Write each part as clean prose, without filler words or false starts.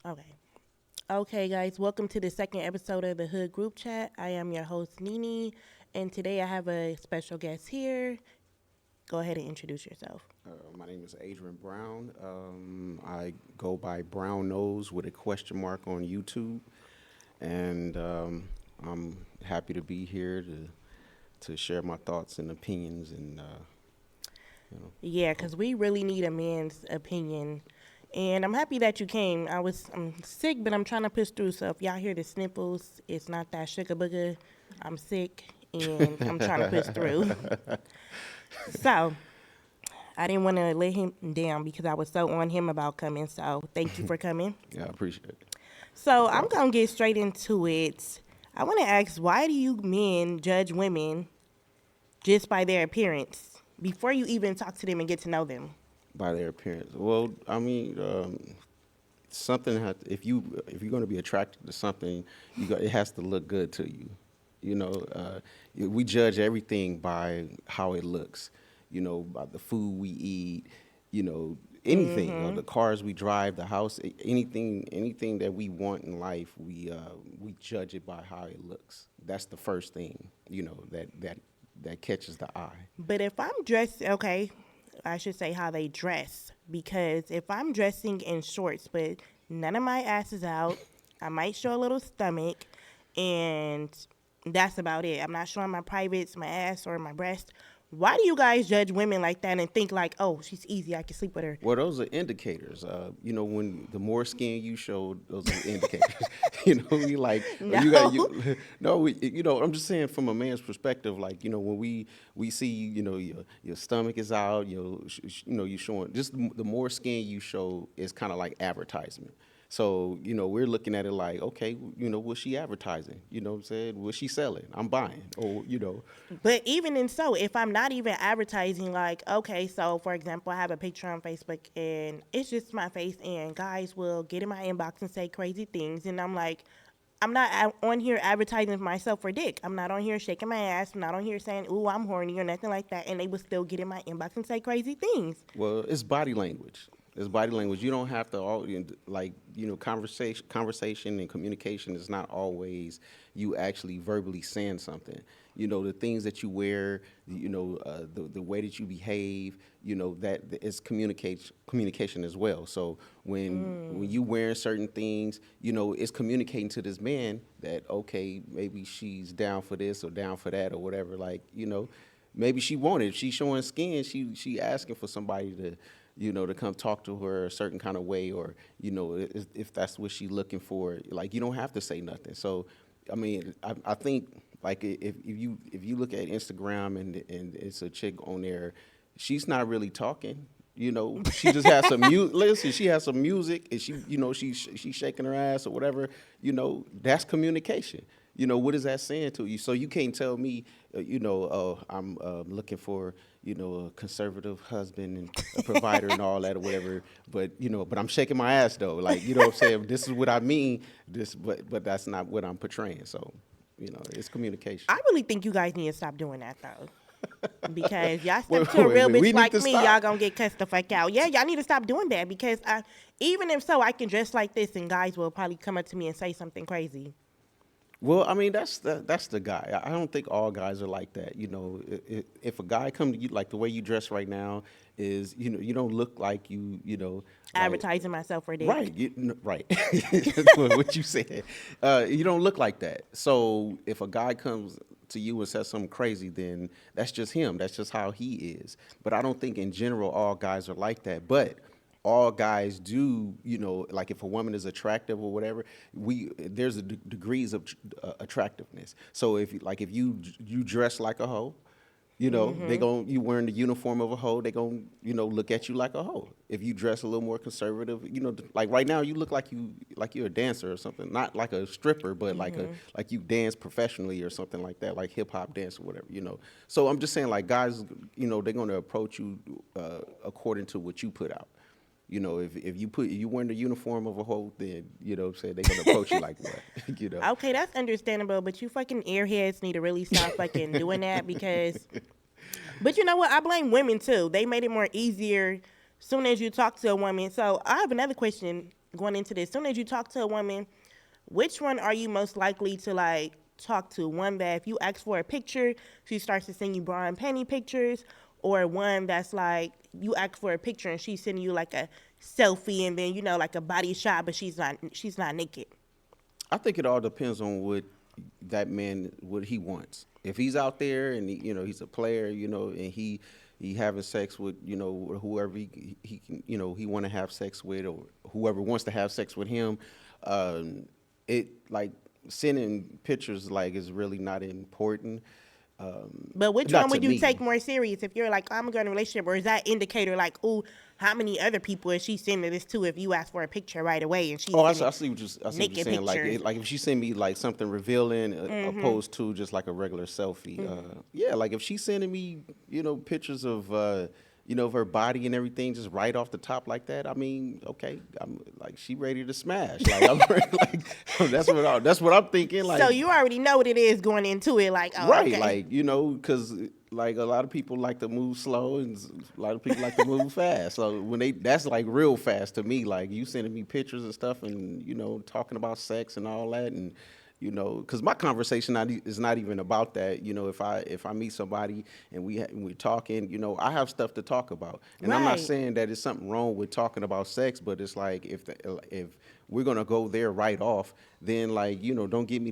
Okay. Okay, guys, welcome to the second episode of the Hood Group Chat. I am your host, Nini, and today I have a special guest here. Go ahead and introduce yourself. My name is Adrian Brown. I go by Brown Nose with a question mark on YouTube, and I'm happy to be here to share my thoughts and opinions. And you know, Yeah, hope, because we really need a man's opinion. And I'm happy that you came. I'm sick, but I'm trying to push through. So if y'all hear the sniffles, it's not that sugar booger. I'm sick and I'm trying to push through. So I didn't want to let him down because I was so on him about coming. So thank you for coming. yeah, I appreciate it. So I'm gonna get straight into it. I want to ask, why do you men judge women just by their appearance before you even talk to them and get to know them? By their appearance. Well, I mean, something if you're going to be attracted to something, it has to look good to you. We judge everything by how it looks. By the food we eat. Anything. The cars we drive, the house, anything that we want in life, we judge it by how it looks. That's the first thing. That catches the eye. But if I'm dressed, okay, I should say how they dress. Because if I'm dressing in shorts, but none of my ass is out, I might show a little stomach, and that's about it. I'm not showing my privates, my ass, or my breast. Why do you guys judge women like that and think like, oh, she's easy, I can sleep with her? Well, those are indicators. When the more skin you show, those are indicators. You like you got No. no. I'm just saying from a man's perspective. Like when we see your stomach is out. You showing just the more skin you show is kind of like advertisement. So, we're looking at it like, okay, what's she advertising? You know what I'm saying? What's she selling? I'm buying. Or. But even in so, if I'm not even advertising, like, okay, so for example, I have a picture on Facebook and it's just my face, and guys will get in my inbox and say crazy things. And I'm like, I'm not on here advertising for myself for dick. I'm not on here shaking my ass. I'm not on here saying, ooh, I'm horny or nothing like that. And they would still get in my inbox and say crazy things. Well, it's body language. It's body language. You don't have to like conversation and communication is not always you actually verbally saying something. The things that you wear, the way that you behave, that is communication as well. So when you wearing certain things, it's communicating to this man that okay, maybe she's down for this or down for that or whatever. Like maybe she wanted. If she's showing skin, she asking for somebody to come talk to her a certain kind of way, or if that's what she's looking for. Like you don't have to say nothing. So, I mean, I think like if you look at Instagram and it's a chick on there, she's not really talking. She just has some music. Listen, she has some music, and she's shaking her ass or whatever. That's communication. What is that saying to you? So you can't tell me, oh, I'm looking for, a conservative husband and a provider and all that or whatever. But I'm shaking my ass though. Like, what I'm saying? This is what I mean. But that's not what I'm portraying. So, it's communication. I really think you guys need to stop doing that though. Because y'all Wait, step to a wait, real wait. We bitch need like to me, y'all stop. gonna get cussed the fuck out. Yeah, y'all need to stop doing that because even if so, I can dress like this and guys will probably come up to me and say something crazy. Well, I mean that's the guy. I don't think all guys are like that. If a guy come to you like the way you dress right now is, you don't look like like Advertising myself for dick. right, right. That's what you said. You don't look like that. So if a guy comes to you and says something crazy, then that's just him. That's just how he is. But I don't think in general all guys are like that. But all guys do, like if a woman is attractive or whatever, there's degrees of attractiveness. So if you dress like a hoe, you wearing the uniform of a hoe, they gon' look at you like a hoe. If you dress a little more conservative, like right now you look like you're a dancer or something, not like a stripper, but like you dance professionally or something like that, like hip hop dance or whatever. So I'm just saying, like guys, they're gonna approach you according to what you put out. If you wearing the uniform of a hoe, then what I'm saying, they're gonna approach you like that. Okay, that's understandable, but you fucking airheads need to really stop fucking doing that because. But you know what? I blame women too. They made it more easier soon as you talk to a woman. So I have another question. going into this. As soon as you talk to a woman, which one are you most likely to like talk to? One that if you ask for a picture, she starts to send you bra and panty pictures, or one that's like you ask for a picture and she's sending you like a selfie and then like a body shot, but she's not naked. I think it all depends on what that man what he wants. If he's out there and he's a player, and he having sex with whoever he can he want to have sex with, or whoever wants to have sex with him, it like sending pictures like is really not important. But which Not one to would you take me. more serious if you're like, I'm going to a relationship, or is that indicator like, oh, how many other people is she sending this to if you ask for a picture right away and she's Oh, sending I see what you're naked saying. Like, pictures? like if she send me like something revealing, opposed to just like a regular selfie. Yeah, like if she's sending me, pictures of her body and everything, just right off the top like that. I mean, okay, I'm like she ready to smash. Like I'm ready, like that's what I'm thinking. So Like you already know what it is going into it. Like, oh, right, okay. like because like a lot of people like to move slow and a lot of people like to move fast. So when that's like real fast to me. Like you sending me pictures and stuff, and talking about sex and all that, and because my conversation is not even about that. If I meet somebody and we're talking, I have stuff to talk about, and I'm not Right. saying that it's something wrong with talking about sex, but it's like if we're gonna go there right off, then like don't give me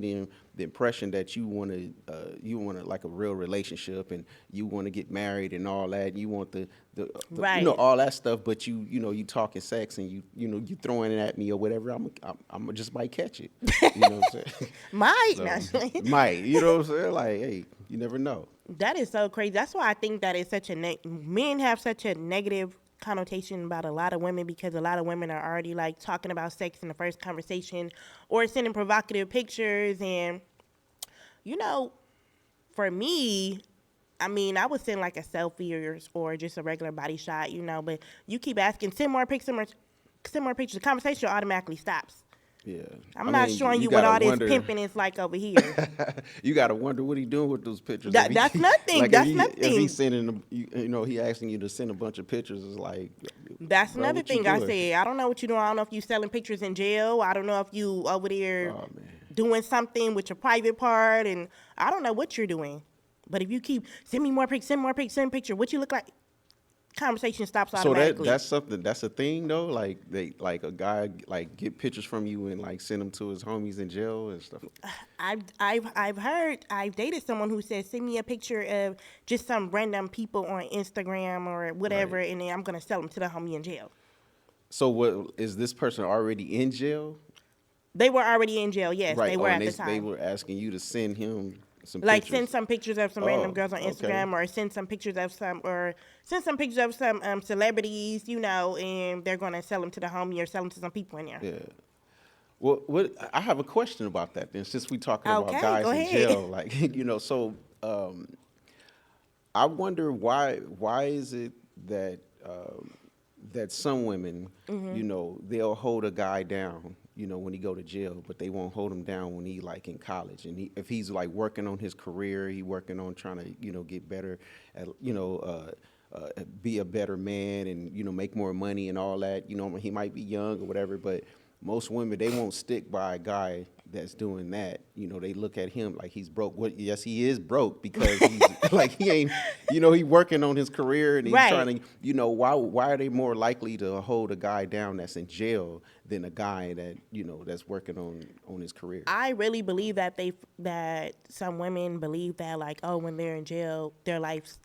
the impression that you want to like a real relationship and you want to get married and all that. You want the Right. all that stuff, but you talking sex and you throwing it at me or whatever. I'm just might catch it. You know what I'm saying? Might. So Naturally. might what I'm saying? Like hey, you never know. That is so crazy. That's why I think that it's such a men have such a negative connotation about a lot of women, because a lot of women are already like talking about sex in the first conversation or sending provocative pictures. And you know for me, I mean, I would send like a selfie or just a regular body shot, but you keep asking, send more pictures, the conversation automatically stops. Yeah, I'm I not mean showing you you what gotta all this wonder. pimping is like over here. You got to wonder what he doing with those pictures. If That's he nothing. like if That's he if he nothing. sending them, he asking you to send a bunch of pictures. It's like, That's bro, another what you thing I doing? said. I don't know what you're doing. I don't know if you selling pictures in jail. I don't know if you over there Oh man. doing something with your private part, and I don't know what you're doing. But if you keep send me more pics, send more pics, send picture, what you look like, conversation stops So automatically. that's something that's a thing though. Like they like a guy like get pictures from you and like send them to his homies in jail and stuff. I've dated someone who said send me a picture of just some random people on Instagram or whatever, Right. and then I'm gonna sell them to the homie in jail. So what is this person already in jail? They were already in jail. Yes, Right. they Oh, were and at they the they time. were asking you to send him some Like send pictures. some pictures of some random Oh, girls on okay. Instagram, or send some pictures of some celebrities, and they're gonna sell them to the homie or sell them to some people in there. Yeah. Well, what I have a question about that then, since we talking about Okay, go guys in ahead. jail, like so I wonder why is it that that some women, they'll hold a guy down, when he go to jail, but they won't hold him down when he like in college, and if he's like working on his career, he working on trying to get better at be a better man and make more money and all that. He might be young or whatever, but most women they won't stick by a guy that's doing that. They look at him like he's broke. What? Yes, he is broke because he's like he ain't. He working on his career and he's Right. trying to. Why are they more likely to hold a guy down that's in jail than a guy that that's working on his career? I really believe that some women believe that, like, oh, when they're in jail, their life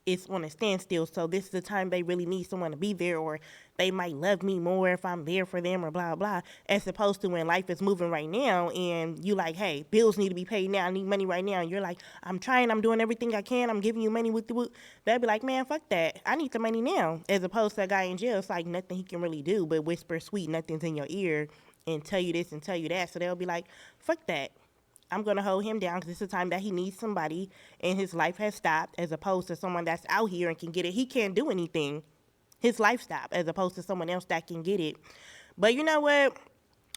is on a standstill. So this is the time they really need someone to be there, or they might love me more if I'm there for them, or blah blah. As opposed to when life is moving right now, and you like, hey, bills need to be paid now. I need money right now. And you're like, I'm trying. I'm doing everything I can. I'm giving you money with the. They'll be like, man, fuck that. I need the money now. As opposed to a guy in jail, it's like nothing he can really do but whisper sweet nothings in your ear and tell you this and tell you that. So they'll be like, fuck that. I'm going to hold him down because it's the time that he needs somebody and his life has stopped, as opposed to someone that's out here and can get it. He can't do anything. His life stopped, as opposed to someone else that can get it. But you know what?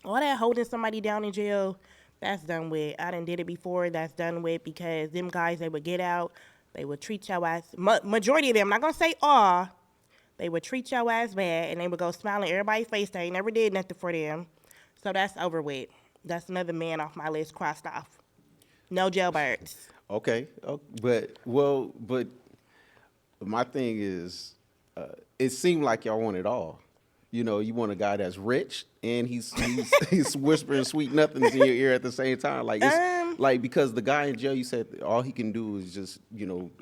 All that holding somebody down in jail, that's done with. I done did it before. That's done with, because them guys, they would get out. They would treat your ass. Majority of them, I'm not going to say all, They would treat your ass bad, and they would go smile in everybody's face. They ain't never did nothing for them. So that's over with. That's another man off my list crossed off. No jailbirds. Okay, but my thing is, it seemed like y'all want it all. You know, you want a guy that's rich and he's whispering sweet nothings in your ear at the same time. Like it's Um, like because the guy in jail, you said all he can do is just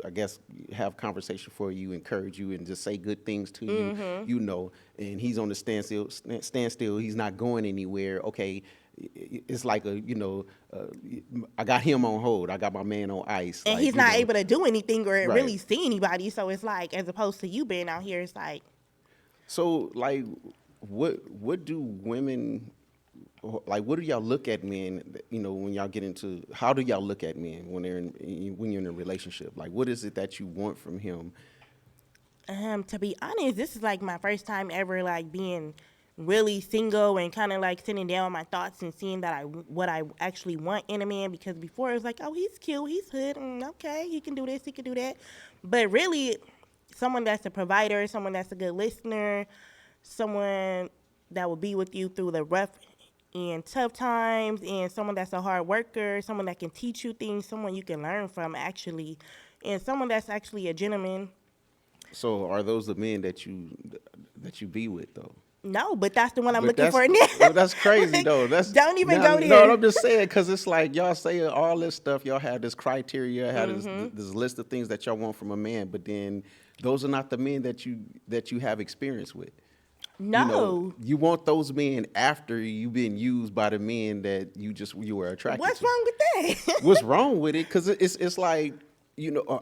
I guess have conversation for you, encourage you, and just say good things to you. You know, and he's on the standstill. He's not going anywhere. Okay, it's like I got him on hold. I got my man on ice. and Like he's not able to do anything or right. really see anybody. So it's like, as opposed to you being out here, it's like, So, like, what do women like? What do y'all look at men? You know, when y'all get into how do y'all look at men when when you're in a relationship? Like, what is it that you want from him? to be honest, this is like my first time ever like being really single and kind of like sitting down with my thoughts and seeing that what I actually want in a man. Because before it was like, oh, he's cute, he's hood, okay, he can do this, he can do that, but really, someone that's a provider, someone that's a good listener, someone that will be with you through the rough and tough times, and someone that's a hard worker, someone that can teach you things, someone you can learn from actually, and someone that's actually a gentleman. So, are those the men that you be with though? No, but that's the one I'm But looking for now. that's crazy Like, though. That's don't even no, go no. there. I'm just saying because it's like y'all say all this stuff. Y'all have this criteria, have this list of things that y'all want from a man, but then those are not the men that you have experience with. You know, No. you want those men after you've been used by the men that you were attracted What's to. wrong with that? What's wrong with it? Because it's like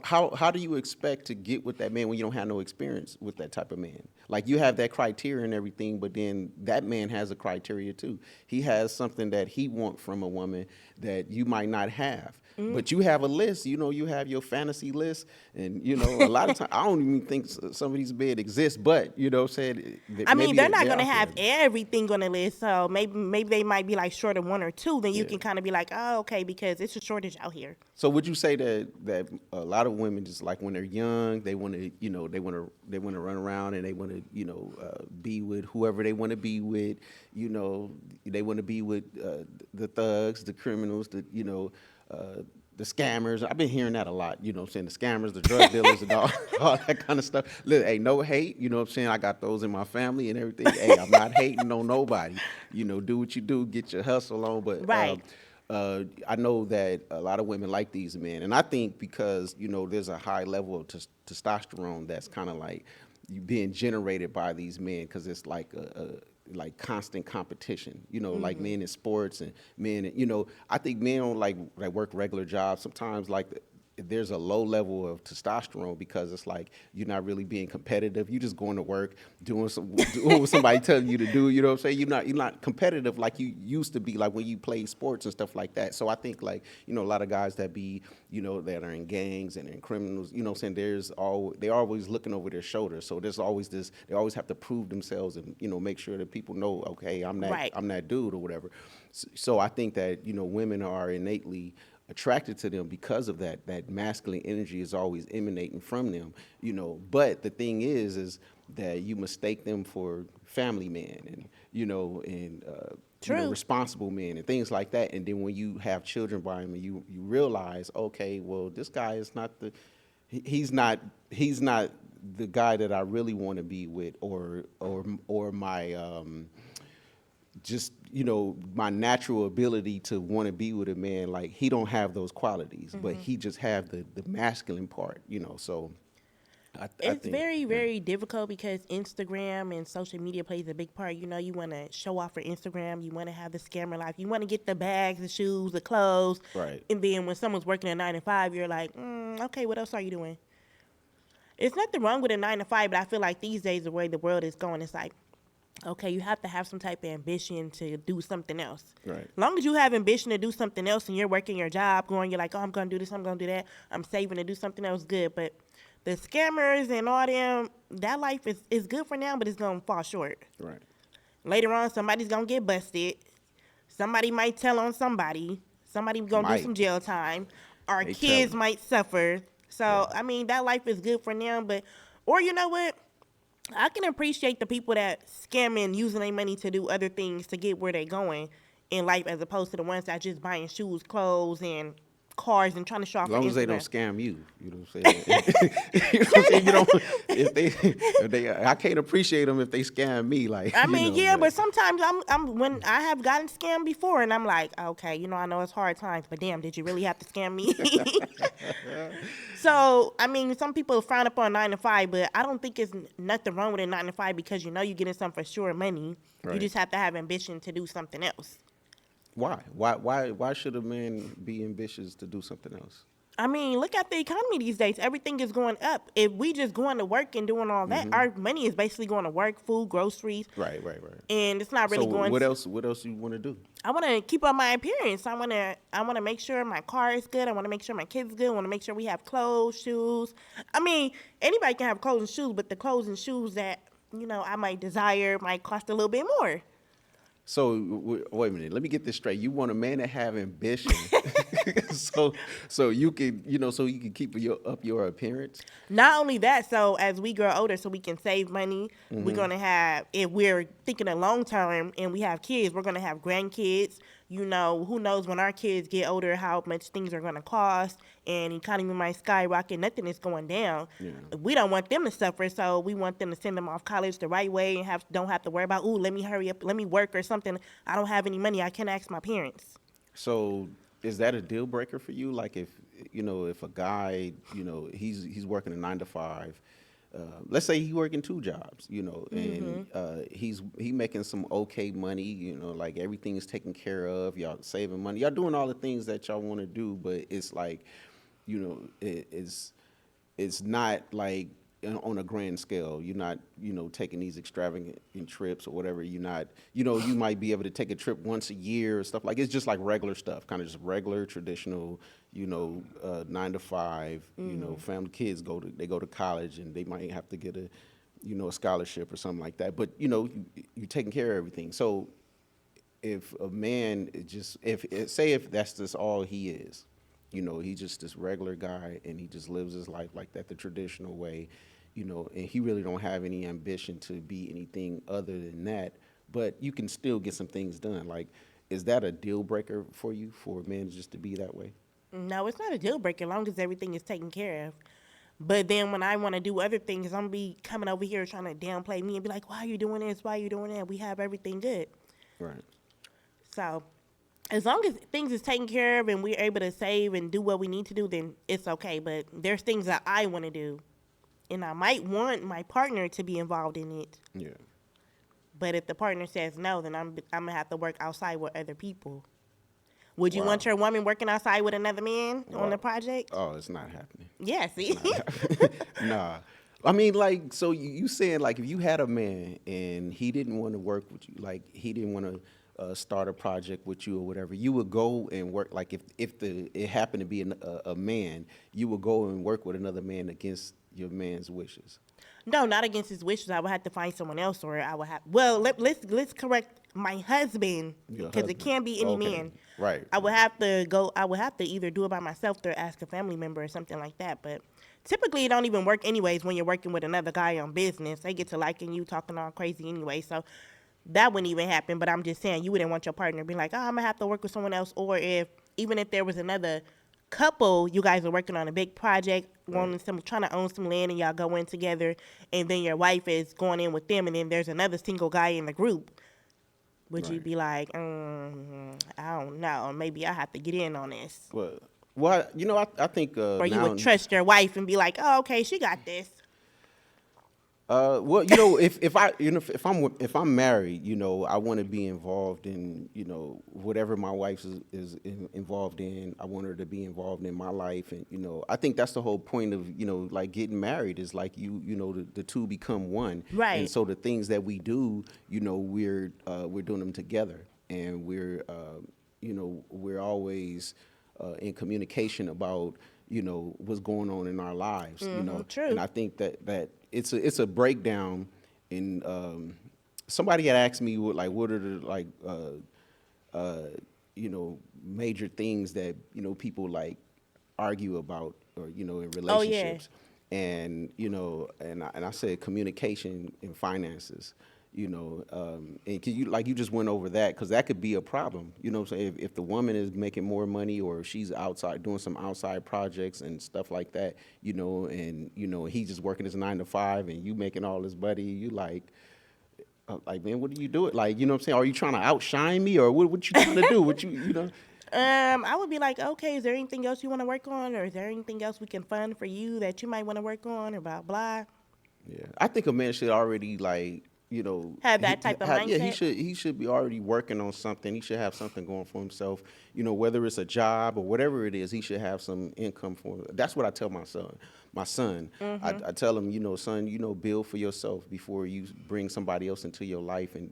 how do you expect to get with that man when you don't have no experience with that type of man? Like you have that criteria and everything, but then that man has a criteria too. He has something that he want from a woman that you might not have. But you have a list, you have your fantasy list, and a lot of times I don't even think some of these men exist, but said I mean, maybe they're not they're gonna out have there. everything on the list, so maybe they might be like short of one or two. Then you Yeah. can kind of be like, oh, okay, because it's a shortage out here. So would you say that a lot of women just like when they're young, they want to they want to run around and they want to be with whoever they want to be with, they want to be with the thugs, the criminals, the scammers. I've been hearing that a lot, what I'm saying, the scammers, the drug dealers and all, all that kind of stuff. Look, hey, no hate, what I'm saying? I got those in my family and everything. Hey, I'm not hating on nobody. Do what you do, get your hustle on. But Right. I know that a lot of women like these men, and I think because there's a high level of testosterone that's kind of like being generated by these men because it's like like constant competition. Like men in sports and men. I think men don't like work regular jobs. Sometimes like there's a low level of testosterone because it's like you're not really being competitive. You just going to work, doing what somebody telling you to do. You know what I'm saying? You're not competitive like you used to be, like when you played sports and stuff like that. So I think like a lot of guys that be that are in gangs and in criminals. What I'm saying, they're always looking over their shoulders. So there's always this. They always have to prove themselves and make sure that people know, okay, Right. I'm that dude or whatever. So I think that women are innately attracted to them because of that masculine energy is always emanating from them. But the thing is that you mistake them for family men and True. responsible men and things like that, and then when you have children by him and you realize, okay, well, this guy is not he's not the guy that I really want to be with, or my just my natural ability to want to be with a man. Like he don't have those qualities, but he just have the masculine part. So I It's think very, yeah. very difficult because Instagram and social media plays a big part. You want to show off for Instagram. You want to have the scammer life. You want to get the bags, the shoes, the clothes. Right. And then when someone's working a 9 to 5, you're like, okay, what else are you doing? It's nothing wrong with a 9 to 5, but I feel like these days the way the world is going, it's like, okay, you have to have some type of ambition to do something else. Right. Long as you have ambition to do something else and you're working your job, you're like, oh, I'm going to do this, I'm going to do that, I'm saving to do something else good. But the scammers and all them, that life is good for now, but it's going to fall short. Right. Later on, somebody's going to get busted. Somebody might tell on somebody. Somebody going to do Might some jail time. Our they kids telling? might suffer. Yeah. So, I mean, that life is good for now, but, or you know what? I can appreciate the people that scamming, using their money to do other things to get where they're going in life, as opposed to the ones that just buying shoes, clothes, and cars and trying to show As off for long as they don't Instagram. scam you, you know what I'm saying? You know what I'm saying? You don't if they I can't appreciate them if they scam me, like, I you mean, know, yeah, but but sometimes I'm when I have gotten scammed before, and I'm like, okay, I know it's hard times, but damn, did you really have to scam me? So, I mean, some people frown upon 9 to 5, but I don't think it's nothing wrong with a 9 to 5 because you're getting something for sure money. You right. just have to have ambition to do something else. Why? Why should a man be ambitious to do something else? I mean, look at the economy these days. Everything is going up. If we just going to work and doing all that, our money is basically going to work, food, groceries, Right, right, right. and it's not So really going. what else you want to do? I want to keep up my appearance. I want to make sure my car is good. I want to make sure my kids good. I want to make sure we have clothes, shoes. I mean, anybody can have clothes and shoes, but the clothes and shoes that I might desire might cost a little bit more. So wait a minute. Let me get this straight. You want a man to have ambition, so you can so you can keep up your appearance. Not only that, so as we grow older, so we can save money, we're gonna have, if we're thinking of long term and we have kids, we're gonna have grandkids. Who knows when our kids get older how much things are gonna cost, and economy might skyrocket. Nothing is going down. Yeah. We don't want them to suffer, so we want them to send them off college the right way and don't have to worry about, ooh, let me hurry up, let me work or something. I don't have any money. I can't ask my parents. So is that a deal breaker for you? Like if if a guy he's working a 9 to 5, let's say he's working 2 jobs, and he making some okay money, like everything is taken care of. Y'all saving money. Y'all doing all the things that y'all want to do, but it's like, it's not like on a grand scale. You're not, taking these extravagant trips or whatever. You're not, you might be able to take a trip once a year or stuff like. It's just like regular stuff, kind of just regular, traditional, 9 to 5. Family kids go to college and they might have to get a scholarship or something like that. But you're taking care of everything. So if a man just if that's just all he is, he's just this regular guy and he just lives his life like that, the traditional way, and he really don't have any ambition to be anything other than that, but you can still get some things done. Like, is that a deal breaker for you, for a man just to be that way? No, it's not a deal breaker as long as everything is taken care of. But then when I want to do other things, I'm gonna be coming over here trying to downplay me and be like, "Why are you doing this? Why are you doing that? We have everything good." Right. So as long as things is taken care of and we're able to save and do what we need to do, then it's okay. But there's things that I want to do, and I might want my partner to be involved in it. Yeah. But if the partner says no, then I'm gonna have to work outside with other people. Would you want Wow. your woman working outside with another man on the Wow. project? Oh, it's not happening. Yeah, It's see? not happening. Nah. I mean, like, so you saying, like, if you had a man and he didn't want to work with you, like he didn't want to start a project with you or whatever, you would go and work. Like if it happened to be a man, you would go and work with another man against your man's wishes. No, not against his wishes. I would have to find someone else, or I would have. Well, let's correct my husband Your because it husband. can't be any Okay. man. Right. I would have to go. I would have to either do it by myself or ask a family member or something like that. But typically, it don't even work anyways when you're working with another guy on business. They get to liking you, talking all crazy anyway. So that wouldn't even happen. But I'm just saying, you wouldn't want your partner to be like, oh, I'm gonna have to work with someone else. Or even if there was another couple, you guys are working on a big project, Right. trying to own some land, and y'all go in together, and then your wife is going in with them, and then there's another single guy in the group. Would you Right. be like, I don't know, maybe I have to get in on this? Well, I think Or you now. would trust your wife and be like, oh, okay, she got this. Well, if I, if I'm married, I want to be involved in, whatever my wife is involved in. I want her to be involved in my life, and I think that's the whole point of, like getting married is like the two become one, and Right. so the things that we do, we're doing them together, and we're always in communication about what's going on in our lives, True. and I think that it's a breakdown in somebody had asked me what are the uh, major things that people like argue about or in Oh, yeah. relationships, and and I said communication and finances. And can you like you just went over that because that could be a problem. So if the woman is making more money or if she's outside doing some outside projects and stuff like that, and he's just working his 9 to 5 and you making all this money, you like, man, what are you doing? Like, you know what I'm saying? Are you trying to outshine me or what you trying to do? What you? I would be like, okay, is there anything else you want to work on, or is there anything else we can fund for you that you might want to work on, or blah blah. Yeah, I think a man should already like Have that type of yeah, mindset. he should be already working on something. He should have something going for himself. Whether it's a job or whatever it is, he should have some income for. That's what I tell my son. I tell him, son, build for yourself before you bring somebody else into your life, and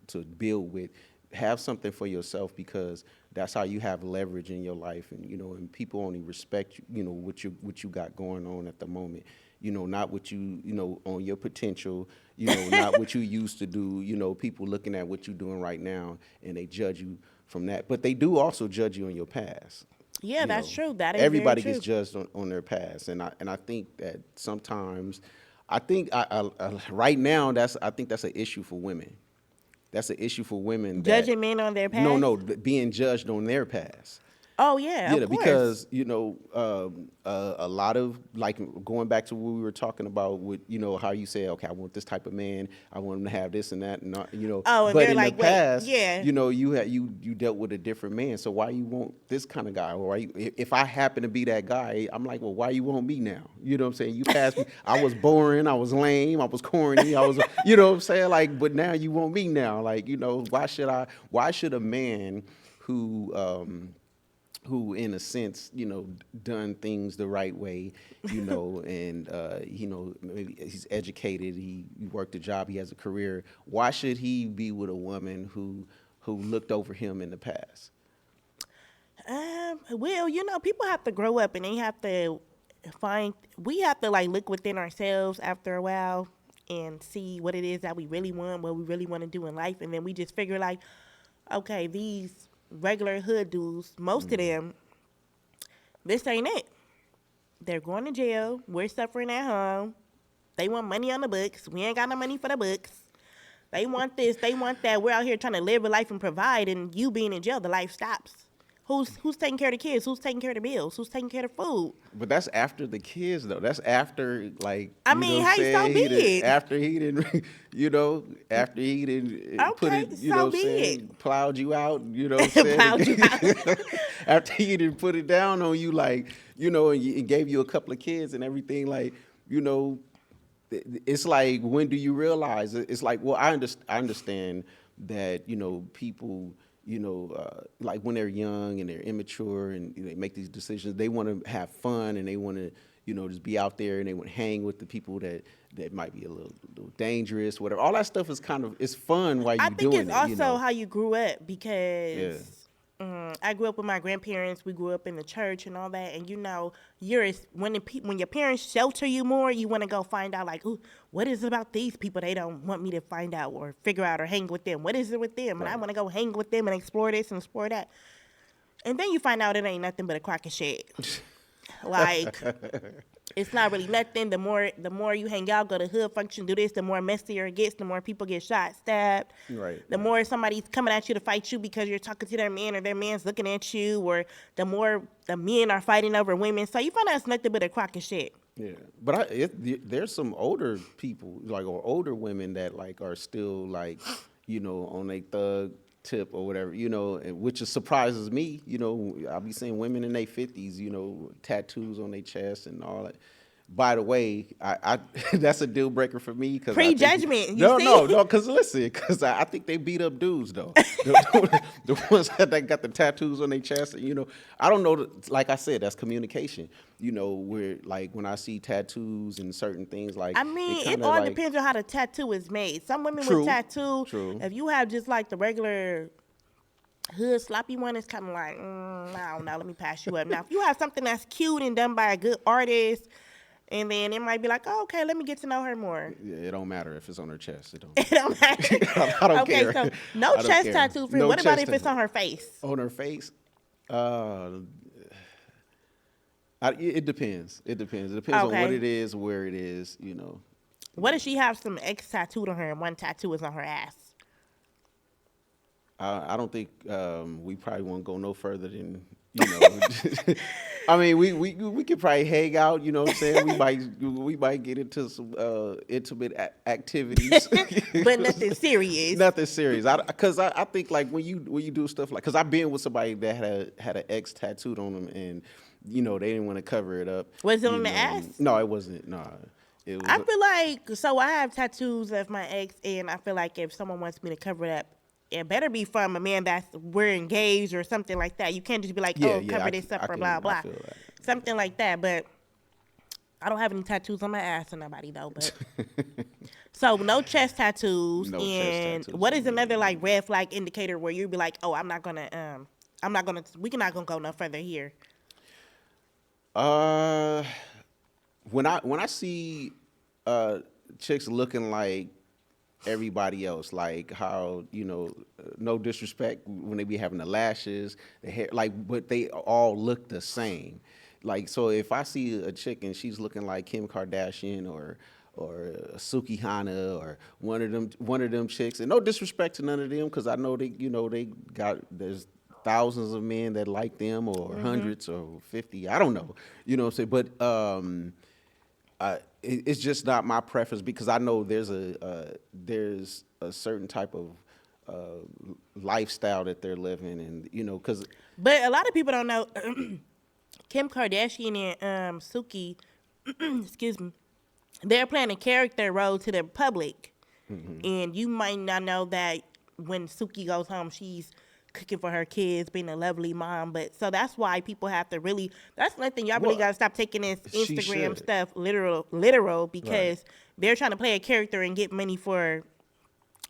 to build with. Have something for yourself because that's how you have leverage in your life, and people only respect what you got going on at the moment. Not what on your potential, not what you used to do. People looking at what you're doing right now and they judge you from that. But they do also judge you on your past. Yeah, that's true. That is very Everybody gets true. judged on their past, and I think that sometimes, I think right now I think that's an issue for women. That's an issue for women that Judging men on their no, past. no, being judged on their past. Oh yeah, of Yeah, course. because a lot of like going back to what we were talking about with how you say, okay, I want this type of man, I want him to have this and that, and Oh, and but they're in the like, wait, past, yeah. you dealt with a different man, so why you want this kind of guy, or if I happen to be that guy, I'm like, well, why you want me now? You know what I'm saying? You passed me, I was boring, I was lame, I was corny, I was, what I'm saying, like, but now you want me now, like, why should a man who in a sense done things the right way, and maybe he's educated, he worked a job, he has a career, why should he be with a woman who looked over him in the past? Well, people have to grow up and they have to we have to like look within ourselves after a while and see what it is that we really want, what we really want to do in life. And then we just figure like, okay, these regular hood dudes, most of them, this ain't it. They're going to jail. We're suffering at home. They want money on the books. We ain't got no money for the books. They want this. They want that. We're out here trying to live a life and provide, and you being in jail, the life stops. Who's taking care of the kids? Who's taking care of the bills? Who's taking care of the food? But that's after the kids, though. That's after, like, I you know mean, what I'm hey, so saying? be it. After he didn't, after he didn't put Okay, it, so what I'm be saying, it. plowed you out, you know what I'm saying? Plowed you out. After he didn't put it down on you, like, and gave you a couple of kids and everything, like, it's like, when do you realize? It's like, well, I understand that, people, like when they're young and they're immature and they make these decisions, they want to have fun and they want to, just be out there and they want to hang with the people that might be a little dangerous, whatever. All that stuff is kind of, it's fun while I you're think doing it's it. also how you grew up Yeah. because I grew up with my grandparents. We grew up in the church and all that. And when your parents shelter you more, you want to go find out like, ooh, what is it about these people they don't want me to find out or figure out or hang with them? What is it with them? And I Right. want to go hang with them and explore this and explore that. And then you find out it ain't nothing but a crock of shit. Like it's not really nothing. The more you hang out, go to hood function, do this, the more messier it gets, the more people get shot, stabbed. Right, The right. more somebody's coming at you to fight you because you're talking to their man or their man's looking at you, or the more the men are fighting over women. So you find out it's nothing but a crock of shit. Yeah, but there's some older people, like, or older women that like are still like, on a thug tip or whatever, and which surprises me. I'll be seeing women in their 50s, tattoos on their chest and all that. By the way, I that's a deal breaker for me because Prejudgment, you no, see? no, because listen, because I think they beat up dudes though. The ones that got the tattoos on their chest, I don't know. Like I said, that's communication. Where like when I see tattoos and certain things, like I mean, it kind of all like depends on how the tattoo is made. Some women with true, tattoo, true. if you have just like the regular hood sloppy one, it's kind of like, I don't know, let me pass you up. Now, if you have something that's cute and done by a good artist, and then it might be like, oh, okay, let me get to know her more. Yeah, it don't matter if it's on her chest. It don't It matter. don't matter. I don't Okay, care. so no I don't chest care. tattoo for you. No What about chest if it's tattoo. on her face? On her face. Uh, It depends. It depends. It depends on what Okay. it is, where it is. You know, What if she have some X tattooed on her and one tattoo is on her ass? I don't think we probably won't go no further than you know. I mean, we could probably hang out. You know what I'm saying? We might get into some intimate activities. But nothing serious. Nothing serious. I think like when you do stuff like because I've been with somebody that had an X tattooed on them and they didn't want to cover it up. Was it on the ass? No, it wasn't. No, it was. I feel like so I have tattoos of my ex, and I feel like if someone wants me to cover it up, it better be from a man that's we're engaged or something like that. You can't just be like, Yeah, oh, yeah. cover this up I or can. blah I blah, feel that. something like that. But I don't have any tattoos on my ass or nobody though. But so no chest tattoos. No chest And tattoos what on is me. another like red flag indicator where you'd be like, oh, I'm not gonna, we're not gonna go no further here. Uh, when I see chicks looking like everybody else, like how no disrespect when they be having the lashes, the hair, like, but they all look the same. Like, so if I see a chick and she's looking like Kim Kardashian or Suki Hana or one of them chicks, and no disrespect to none of them, because I know they got there's thousands of men that like them or hundreds or 50. I don't know, what I'm saying, but it's just not my preference because I know there's a certain type of lifestyle that they're living, and because But a lot of people don't know Kim Kardashian and Suki, excuse me, they're playing a character role to the public. And you might not know that when Suki goes home, she's cooking for her kids, being a lovely mom. But so that's why people have to really, that's another thing. Y'all really well, got to stop taking this she Instagram should, stuff literal right. because they're trying to play a character and get money for,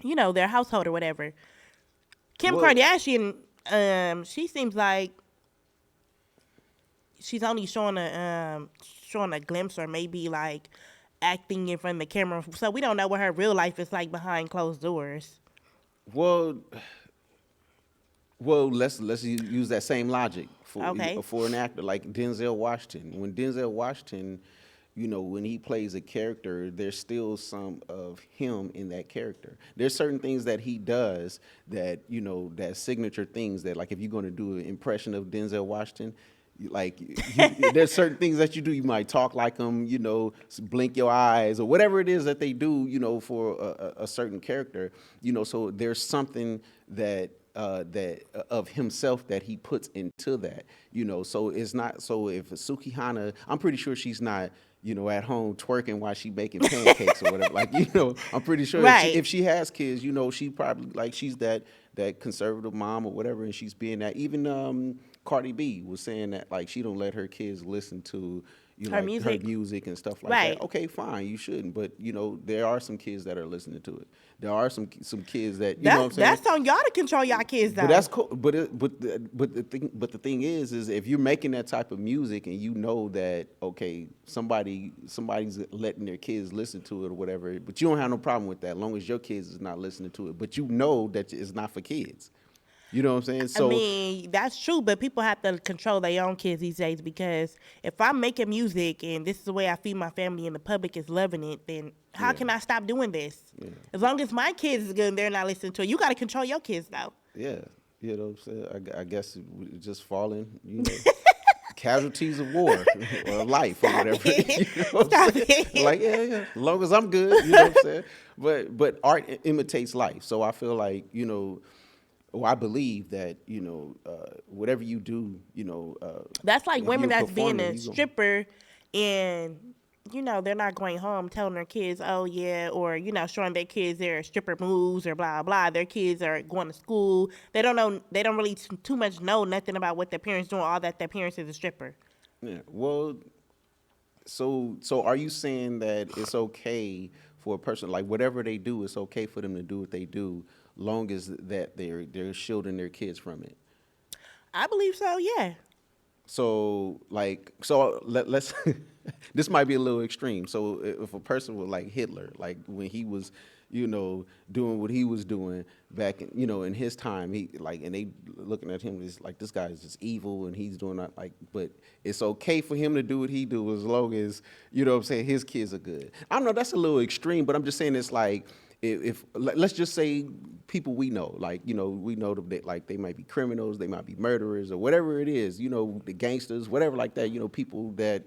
their household or whatever. Kim Well, Kardashian, she seems like she's only showing a glimpse or maybe like acting in front of the camera. So we don't know what her real life is like behind closed doors. well, let's use that same logic Okay. for an actor like Denzel Washington. When Denzel Washington, when he plays a character, there's still some of him in that character. There's certain things that he does that that signature things that, like, if you're going to do an impression of Denzel Washington, there's certain things that you do. You might talk like him, blink your eyes or whatever it is that they do, for a certain character, So there's something that of himself that he puts into that, So it's not so if Suki Hana, I'm pretty sure she's not, at home twerking while she making pancakes or whatever. Like, I'm pretty sure if she Right. if she has kids, she probably like she's that conservative mom or whatever, and she's being that. Even Cardi B was saying that like she don't let her kids listen to Her like her music. music and stuff like that. Right. Okay, fine, you shouldn't, but there are some kids that are listening to it. There are some kids that what I'm saying. That's on y'all to control y'all kids But though. that's cool. But the thing is if you're making that type of music and you know that okay somebody's letting their kids listen to it or whatever, but you don't have no problem with that, as long as your kids is not listening to it. But you know that it's not for kids. You know what I'm saying? I So mean, that's true, but people have to control their own kids these days because if I'm making music and this is the way I feed my family and the public is loving it, then how yeah, can I stop doing this? yeah, As long as my kids is good and they're not listening to it, you got to control your kids though. yeah. You know what I'm saying? I guess it just falling. Casualties of war or life or Stop whatever. it. You know what Stop I'm saying? it. Like, yeah. As long as I'm good, you know what I'm saying? But art imitates life. So I feel like, I believe that, whatever you do, That's like if women you're that's being performing, a you go. stripper and they're not going home telling their kids, oh yeah, or showing their kids their stripper moves or blah blah. Their kids are going to school. They don't know. They don't really too much know nothing about what their parents doing. All that their parents is a stripper. Yeah. Well, so are you saying that it's okay for a person, like whatever they do, it's okay for them to do what they do, long as that they're shielding their kids from it? I believe so. Yeah. So let's this might be a little extreme. So if a person was like Hitler, like when he was, doing what he was doing back in, in his time, he like and they looking at him as like this guy is just evil and he's doing that like. But it's okay for him to do what he do as long as what I'm saying his kids are good. I don't know, that's a little extreme, but I'm just saying it's like if let's just say people we know, like we know that like they might be criminals, they might be murderers or whatever it is, the gangsters, whatever like that, people that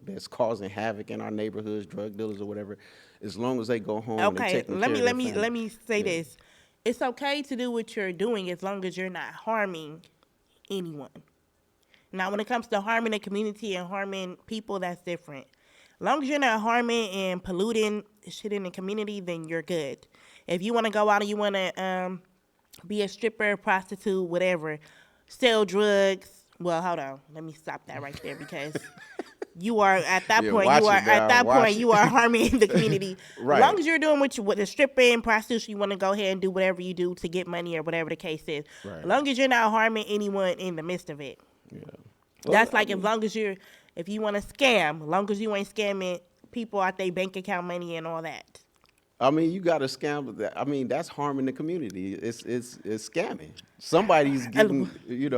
that's causing havoc in our neighborhoods, drug dealers or whatever. As long as they go home and they Okay, taking care of their family. let me say Yeah. this. It's okay to do what you're doing as long as you're not harming anyone. Now, when it comes to harming the community and harming people, that's different. As long as you're not harming and polluting shit in the community, then you're good. If you want to go out and you want to be a stripper, prostitute, whatever, sell drugs. Well, hold on. Let me stop that right there because you are at that Yeah, point. You watch are it at now. that point. Watch it. You are harming the community. As Right. long as you're doing what the stripping and prostitution, you want to go ahead and do whatever you do to get money or whatever the case is. As Right. long as you're not harming anyone in the midst of it. Yeah. Well, That's I like as mean, long as if you want to scam, as long as you ain't scamming people out their bank account money and all that. you got to scam. That's harming the community. It's scamming. Somebody's And, getting. You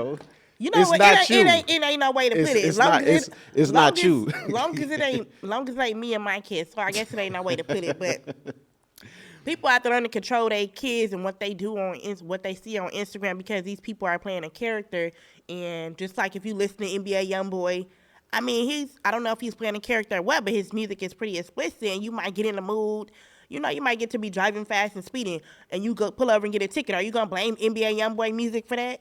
know It's what? not you. It ain't no way to put it. It's not. It's not you. Long as it ain't me and my kids. So I guess it ain't no way to put it. But people out there learn to control their kids and what they do what they see on Instagram because these people are playing a character. And just like if you listen to NBA YoungBoy, I don't know if he's playing a character or what, but his music is pretty explicit and you might get in the mood. You might get to be driving fast and speeding and you go pull over and get a ticket. Are you going to blame NBA YoungBoy music for that?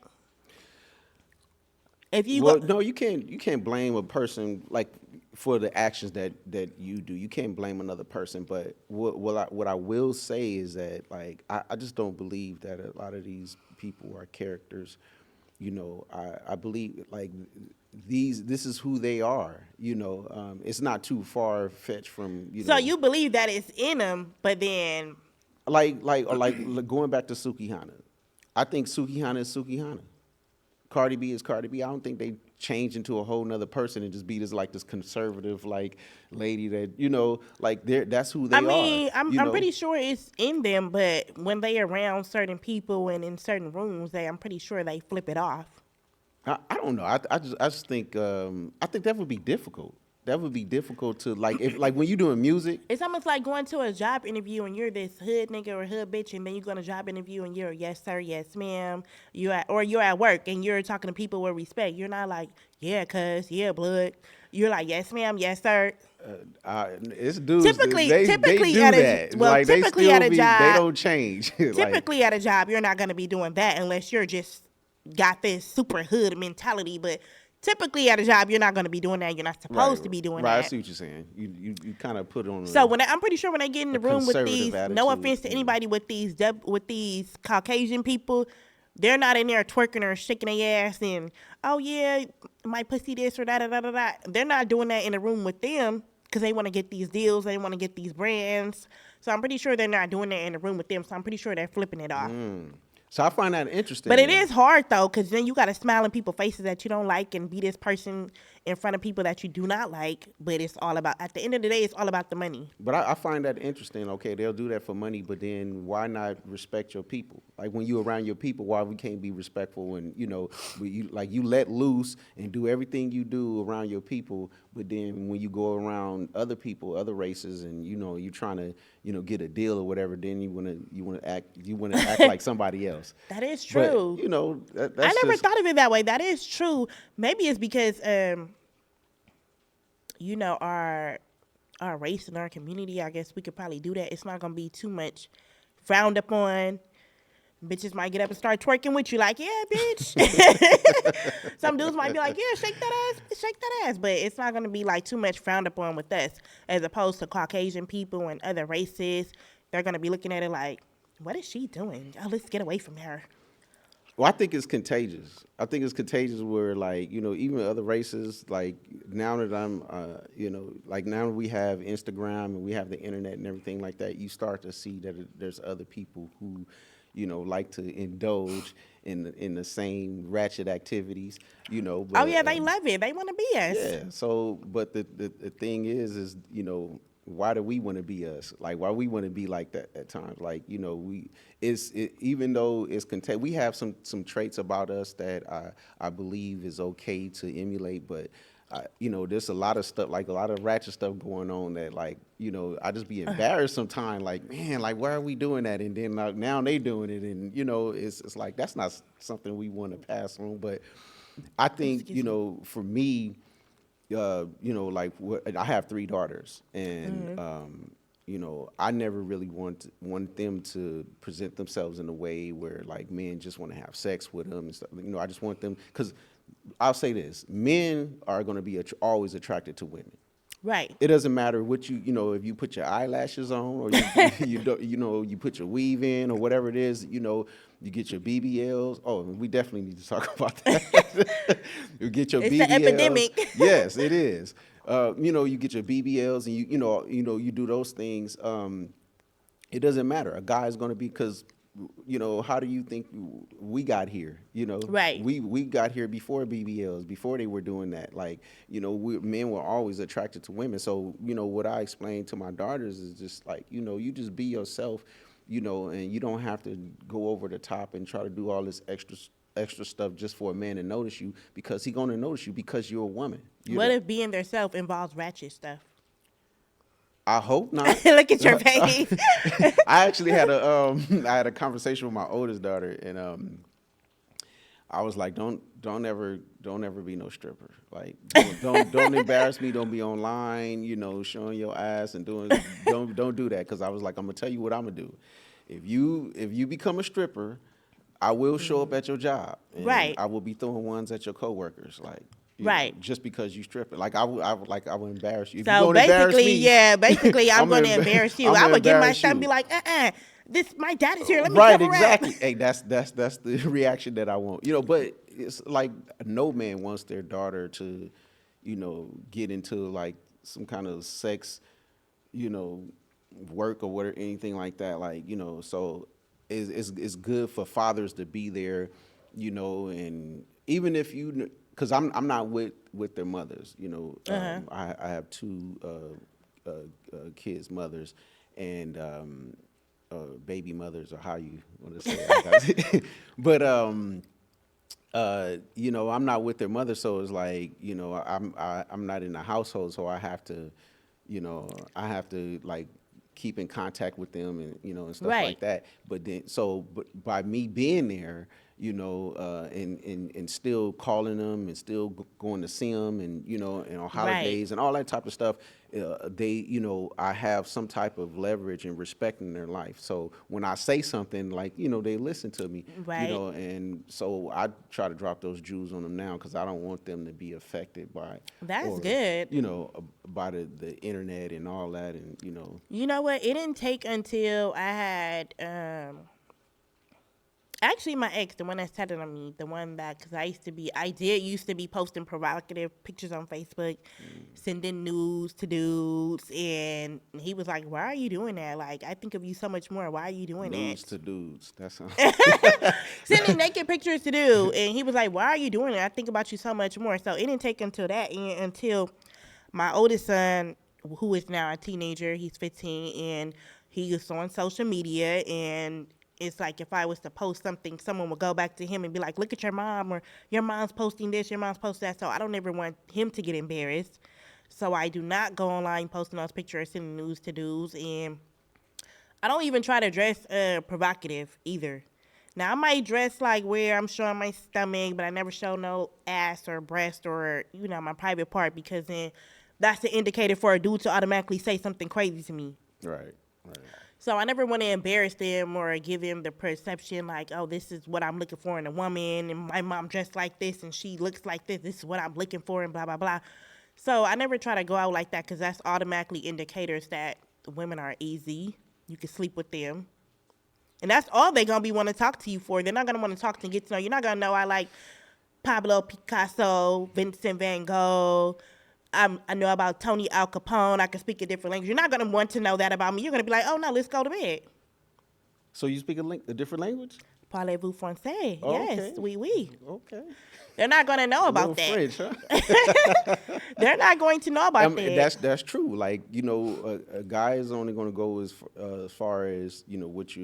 If you Well, go, no, you can't. You can't blame a person like for the actions that you do. You can't blame another person. But what I will say is that like I just don't believe that a lot of these people are characters. I believe like this is who they are. It's not too far fetched from so you believe that it's in them, but then like going back to Sukihana. I think Sukihana is Sukihana. Cardi B is Cardi B. I don't think they change into a whole nother person and just be this conservative like lady that like that's who they are. I'm pretty sure it's in them, but when they around certain people and in certain rooms, I'm pretty sure they flip it off. I don't know. I just think I think that would be difficult. That would be difficult to like if like when you're doing music. It's almost like going to a job interview and you're this hood nigga or hood bitch, and then you go to a job interview and you're yes sir, yes ma'am. You're at work and you're talking to people with respect. You're not like yeah cuz, yeah blood. You're like yes ma'am, yes sir. It's dudes. They Typically do at that. Like they typically at still a be. They job, don't change. Like typically at a job, you're not gonna be doing that unless you're just got this super hood mentality. But typically at a job, you're not gonna be doing that. You're not right, supposed to be doing right. I that. see what you're saying. You kind of put on So I'm pretty sure when they get in a the room with conservative these, no attitude. offense to anybody with these Caucasian people, they're not in there twerking or shaking their ass and oh yeah, my pussy this or that da da da da. They're not doing that in the room with them because they want to get these deals, they want to get these brands. So I'm pretty sure they're not doing that in the room with them. So I'm pretty sure they're flipping it off. So I find that interesting. But it is hard though, because then you got to smile in people's faces that you don't like and be this person in front of people that you do not like. But it's all about, at the end of the day, it's all about the money. But I find that interesting. Okay, they'll do that for money, but then why not respect your people? Like when you around your people, why we can't be respectful and you let loose and do everything you do around your people, but then when you go around other people, other races, and you're trying to get a deal or whatever, then you want to act like somebody else. That is true. But I that's never just, thought of it that way. That is true. Maybe it's because our race and our community, I guess we could probably do that. It's not gonna be too much frowned upon. Bitches might get up and start twerking with you, like, yeah, bitch. Some dudes might be like, yeah, shake that ass. But it's not gonna be like too much frowned upon with us, as opposed to Caucasian people and other races. They're gonna be looking at it like, what is she doing? Oh, let's get away from her. well, I think it's contagious. I think it's contagious where, like, even other races, like, now that I'm, like, now that we have Instagram and we have the internet and everything like that, you start to see that there's other people who, like to indulge in the same ratchet activities, Oh But, yeah, they love it. They want to be us. yeah. So, but the thing is, why do we want to be us? Like, why we want to be like that at times? Like, even though it's content, we have some traits about us that I believe is okay to emulate, but there's a lot of stuff, like a lot of ratchet stuff going on that, like, I just be embarrassed sometimes. Like, man, like, why are we doing that? And then now they doing it, and it's like that's not something we want to pass on. But I think Excuse me. for me, like I have three daughters, and Mm-hmm. I never really want them to present themselves in a way where like men just want to have sex with them and stuff. I just want them because I'll say this: men are going to be always attracted to women. Right. It doesn't matter what if you put your eyelashes on or you don't, you put your weave in or whatever it is, you get your BBLs. Oh, we definitely need to talk about that. You get your It's an BBLs. epidemic. Yes, it is. You get your BBLs and you do those things. It doesn't matter. A guy's going to be because how do you think we got here? Right. We got here before BBLs, before they were doing that. Like, men were always attracted to women. So, what I explain to my daughters is just like, you just be yourself, and you don't have to go over the top and try to do all this extra stuff just for a man to notice you, because he gonna notice you because you're a woman. What if being their self involves ratchet stuff? I hope not. Look at your face. I actually had I had a conversation with my oldest daughter, and I was like, don't ever be no stripper. Like, don't embarrass me. Don't be online, showing your ass and don't do that. Because I was like, I'm gonna tell you what I'm gonna do. If you become a stripper, I will show up at your job, and Right. I will be throwing ones at your coworkers, like. Right. Just because you stripping, like I would embarrass you. If you So gonna embarrass basically, me, yeah, basically, I'm I'm going gonna to embarrass you. I'm I gonna would get my embarrass stuff and be you. like, this, my dad is here. Let me Right, cover up. exactly. Hey, that's the reaction that I want. But it's like no man wants their daughter to, get into like some kind of sex, you know, work or whatever, anything like that. Like, so it's good for fathers to be there, and even if because I'm not with their mothers, Uh-huh. I have two kids' mothers, and baby mothers, or how you want to say it. But I'm not with their mother, so it's like, I'm not in the household, so I have to like keep in contact with them, and and stuff Right. like that. But by me being there, and still calling them and still going to see them, and on Right. holidays and all that type of stuff, I have some type of leverage and respect in their life. So when I say something, like, they listen to me, Right. and so I try to drop those jewels on them now, because I don't want them to be affected by, That's or, good. by the internet and all that, and You know what? It didn't take until I had actually my ex, the one that's tatted on me, the one that, because I did used to be posting provocative pictures on Facebook, sending news to dudes, and he was like, "Why are you doing that? Like, I think of you so much more. Why are you doing nudes that?" to dudes. That's how. Sending naked pictures to dude, and he was like, "Why are you doing that? I think about you so much more." So it didn't take until that, and until my oldest son, who is now a teenager, he's 15, and he is on social media, and it's like if I was to post something, someone would go back to him and be like, "Look at your mom," or "Your mom's posting this, your mom's posting that." So I don't ever want him to get embarrassed. So I do not go online posting those pictures, sending news to dudes, and I don't even try to dress provocative either. Now I might dress like where I'm showing my stomach, but I never show no ass or breast or my private part, because then that's the indicator for a dude to automatically say something crazy to me. Right, right. So I never want to embarrass them or give them the perception like, oh, this is what I'm looking for in a woman, and my mom dressed like this and she looks like this. This is what I'm looking for, and blah blah blah. So I never try to go out like that, because that's automatically indicators that women are easy. You can sleep with them. And that's all they're gonna be want to talk to you for. They're not gonna want to talk to get to know. You're not gonna know I like Pablo Picasso, Vincent Van Gogh. I know about Tony Al Capone. I can speak a different language. You're not gonna want to know that about me. You're gonna be like, oh no, let's go to bed. So you speak a different language? Parlez-vous français? Yes, Okay, oui, oui. okay. They're not going to know A little about that. French, huh? They're not going to know about that. That's true. Like a guy is only going to go as far as what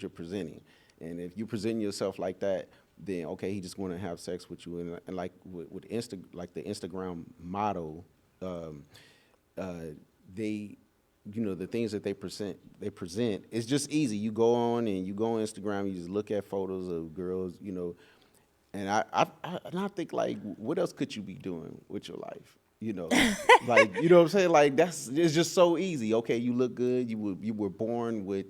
you're presenting, and if you present yourself like that, then okay, he just want to have sex with you, and like with like the Instagram model, um, uh, they the things that they present it's just easy. You go on and you go on Instagram, you just look at photos of girls, and I think like, what else could you be doing with your life? Like what I'm saying. Like it's just so easy. Okay, you look good. You were born with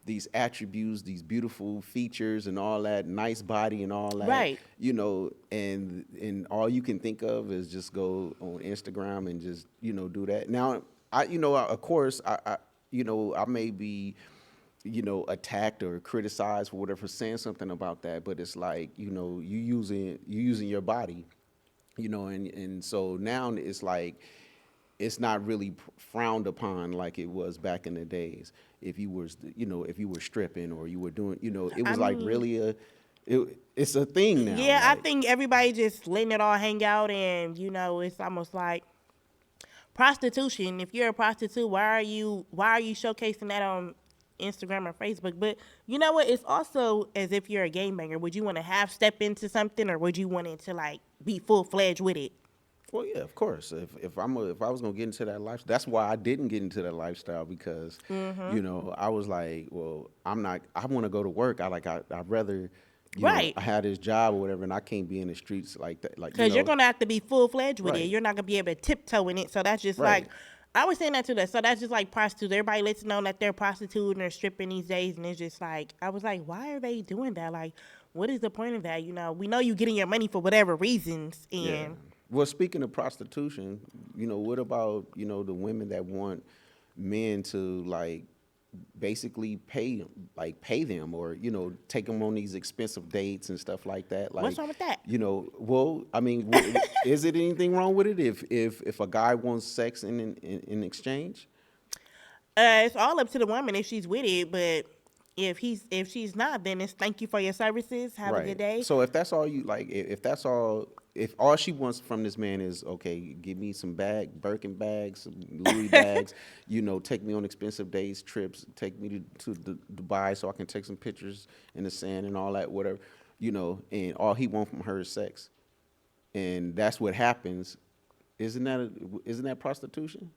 these attributes, these beautiful features, and all that nice body and all that. Right. And all you can think of is just go on Instagram and just do that. Now of course I may be attacked or criticized for whatever saying something about that, but it's like you using your body, and so now it's like it's not really frowned upon like it was back in the days. If you were stripping or you were doing, it I was like mean, really it's a thing now. yeah, I Like, think everybody just letting it all hang out, and it's almost like prostitution. If you're a prostitute, why are you showcasing that on Instagram or Facebook? But you know what? It's also as if you're a game banger. Would you want to half step into something, or would you want it to like be full fledged with it? well, yeah, of course. If I was gonna get into that life, that's why I didn't get into that lifestyle because, I was like, well, I'm not. I want to go to work. I'd rather, Right. I had this job or whatever, and I can't be in the streets like that. Like, Because you're gonna have to be full fledged with it. right, You're not gonna be able to tiptoe in it. So that's just like right. I was saying that to that. So that's just like prostitutes. Everybody lets know that they're prostituting or stripping these days, and it's just like I was like, why are they doing that? Like, what is the point of that? We know you're getting your money for whatever reasons, Yeah. and Well, speaking of prostitution, what about, the women that want men to like basically pay them or, take them on these expensive dates and stuff like that. what's Like, wrong with that? well, I mean, is it anything wrong with it if a guy wants sex in exchange? It's all up to the woman if she's with it, but if she's not, then it's thank you for your services. Have a good Right. day. So if that's all you like, if all she wants from this man is okay, give me some Birkin bags, some Louis bags, take me on expensive days, trips, take me to Dubai so I can take some pictures in the sand and all that, whatever, and all he wants from her is sex, and that's what happens. Isn't that prostitution?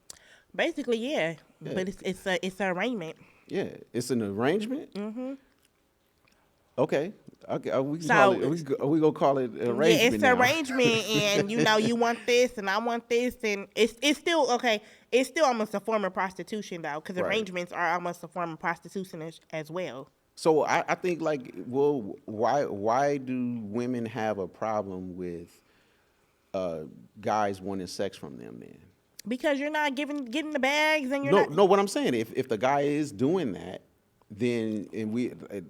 Basically, yeah, Yeah, but it's an arrangement. yeah. It's an arrangement. Okay. Okay. We can call it. So We gonna call it yeah, it's arrangement an now. arrangement, and you want this, and I want this, and it's still okay. It's still almost a form of prostitution though, because Right. arrangements are almost a form of prostitution as well. So I think like, well, why do women have a problem with uh, guys wanting sex from them then? Because you're not getting the bags, and you're No, not no. What I'm saying, if the guy is doing that, then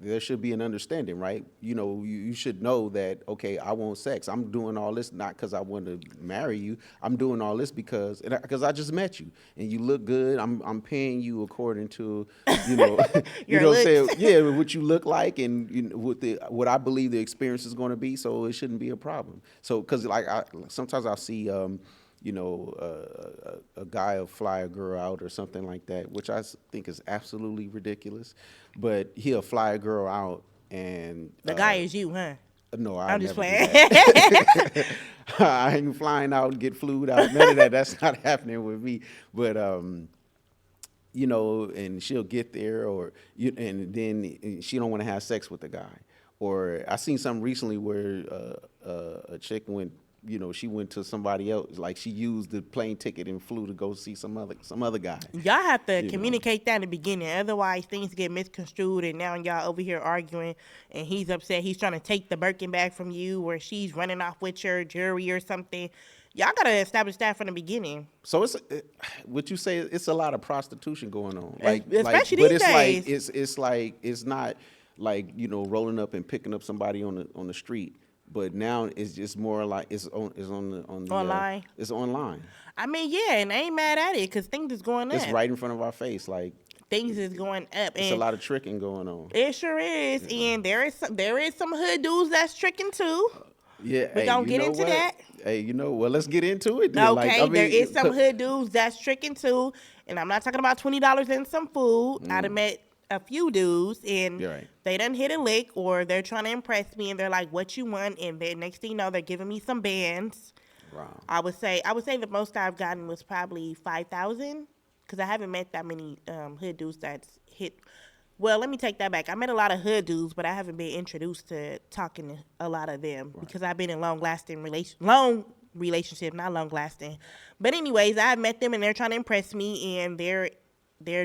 there should be an understanding, right? You should know that okay, I want sex. I'm doing all this not because I want to marry you. I'm doing all this because I just met you and you look good. I'm paying you according to you know you your know what I'm saying, looks. yeah, what you look like and what I believe the experience is going to be. So it shouldn't be a problem. So because like sometimes I'll see. A guy will fly a girl out or something like that, which think is absolutely ridiculous. But he'll fly a girl out and The guy is you, huh? no, I I'm just never do playing. that. I ain't flying out and get flued out. None of that. That's not happening with me. But and she'll get there, and then she don't want to have sex with the guy. Or I seen something recently where a chick went, she went to somebody else, like she used the plane ticket and flew to go see some other guy. Y'all have to You know, communicate that in the beginning. Otherwise, things get misconstrued, and now y'all over here arguing, and he's upset. He's trying to take the Birkin bag from you, or she's running off with your jewelry or something. Y'all gotta establish that from the beginning, so what you say? It's a lot of prostitution going on, like, especially but these it's like days. it's like it's not like rolling up and picking up somebody on the street. But now it's just more like Online. it's online. I mean, yeah, and I ain't mad at it because things is going It's up. right in front of our face. Like, things is going up, It's a and lot of tricking going on. it sure is. And there is some hood dudes that's tricking too. Yeah, We hey, gonna you get know into what? that. Hey, well, let's get into it then. Like, I Okay, there is mean, some hood dudes that's tricking too, and I'm not talking about $20 and some food. I done met a few dudes, and you're right. they done hit a lick, or they're trying to impress me, and they're like, "What you want?" And then next thing you know, they're giving me some bands. Wow. I would say the most I've gotten was probably 5,000, because I haven't met that many hood dudes that's hit. Well, let me take that back. I met a lot of hood dudes, but I haven't been introduced to talking to a lot of them Right. because I've been in long relationship, not long lasting. But anyways, I've met them and they're trying to impress me, and they're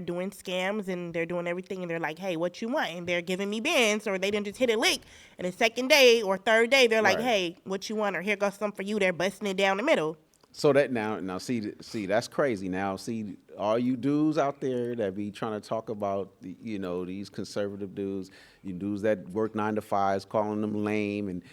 doing scams and they're doing everything, and they're like, "Hey, what you want?" And they're giving me bands, or they didn't just hit a lick. And the second day or third day, they're like, Right. "Hey, what you want?" Or, "Here goes some for you." They're busting it down the middle. So that now see that's crazy. Now see all you dudes out there that be trying to talk about these conservative dudes, you dudes that work 9 to 5s, calling them lame, and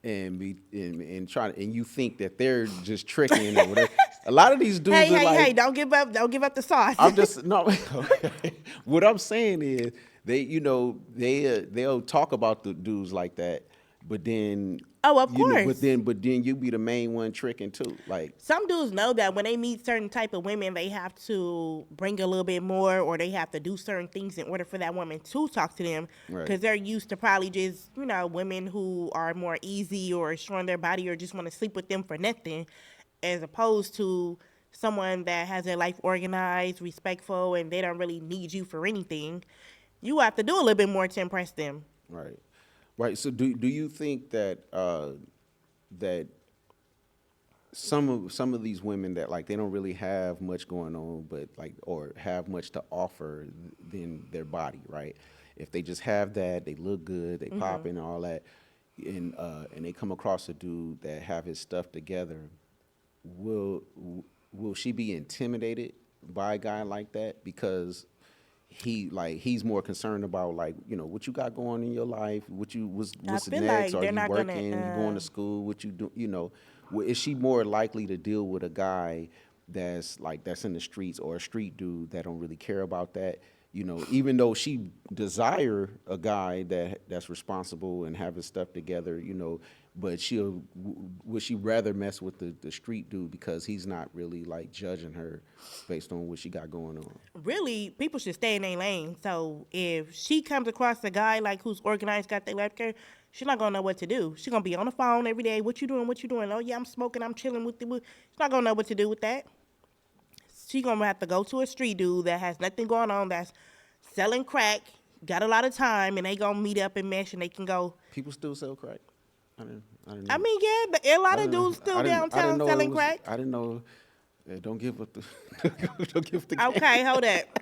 and trying, and you think that they're just tricking or whatever. A lot of these Hey, dudes are hey, like, hey! Don't give up the sauce. I'm just no. Okay. What I'm saying is they'll talk about the dudes like that, but then Oh, of course. but then you be the main one tricking too. Like, Some dudes know that when they meet certain type of women, they have to bring a little bit more, or they have to do certain things in order for that woman to talk to them, right, because they're used to probably just women who are more easy or showing their body or just want to sleep with them for nothing, as opposed to someone that has their life organized, respectful, and they don't really need you for anything. You have to do a little bit more to impress them. right, right. So do you think that that some of these women that like they don't really have much going on, but like or have much to offer than their body, right? If they just have that, they look good, they pop in and all that, and they come across a dude that have his stuff together, will will she be intimidated by a guy like that because he's more concerned about like what you got going in your life, I what's the feel next, like are they're you not gonna. working, you going to school, what you do, is she more likely to deal with a guy that's in the streets, or a street dude that don't really care about that, even though she desire a guy that's responsible and have his stuff together, but would she rather mess with the street dude because he's not really like judging her based on what she got going on? Really, people should stay in their lane. So if she comes across a guy like who's organized, got their life care, she's not gonna know what to do. She's gonna be on the phone every day. What you doing? What you doing? Oh yeah, I'm smoking. I'm chilling with the. She's not gonna know what to do with that. She's gonna have to go to a street dude that has nothing going on, that's selling crack, got a lot of time, and they gonna meet up and mesh, and they can go. People still sell crack. I didn't I know. mean, yeah, but a lot I of didn't know. dudes still I didn't downtown know it selling was. crack. I didn't know. Don't give up the. Don't give up the game. Okay, hold up.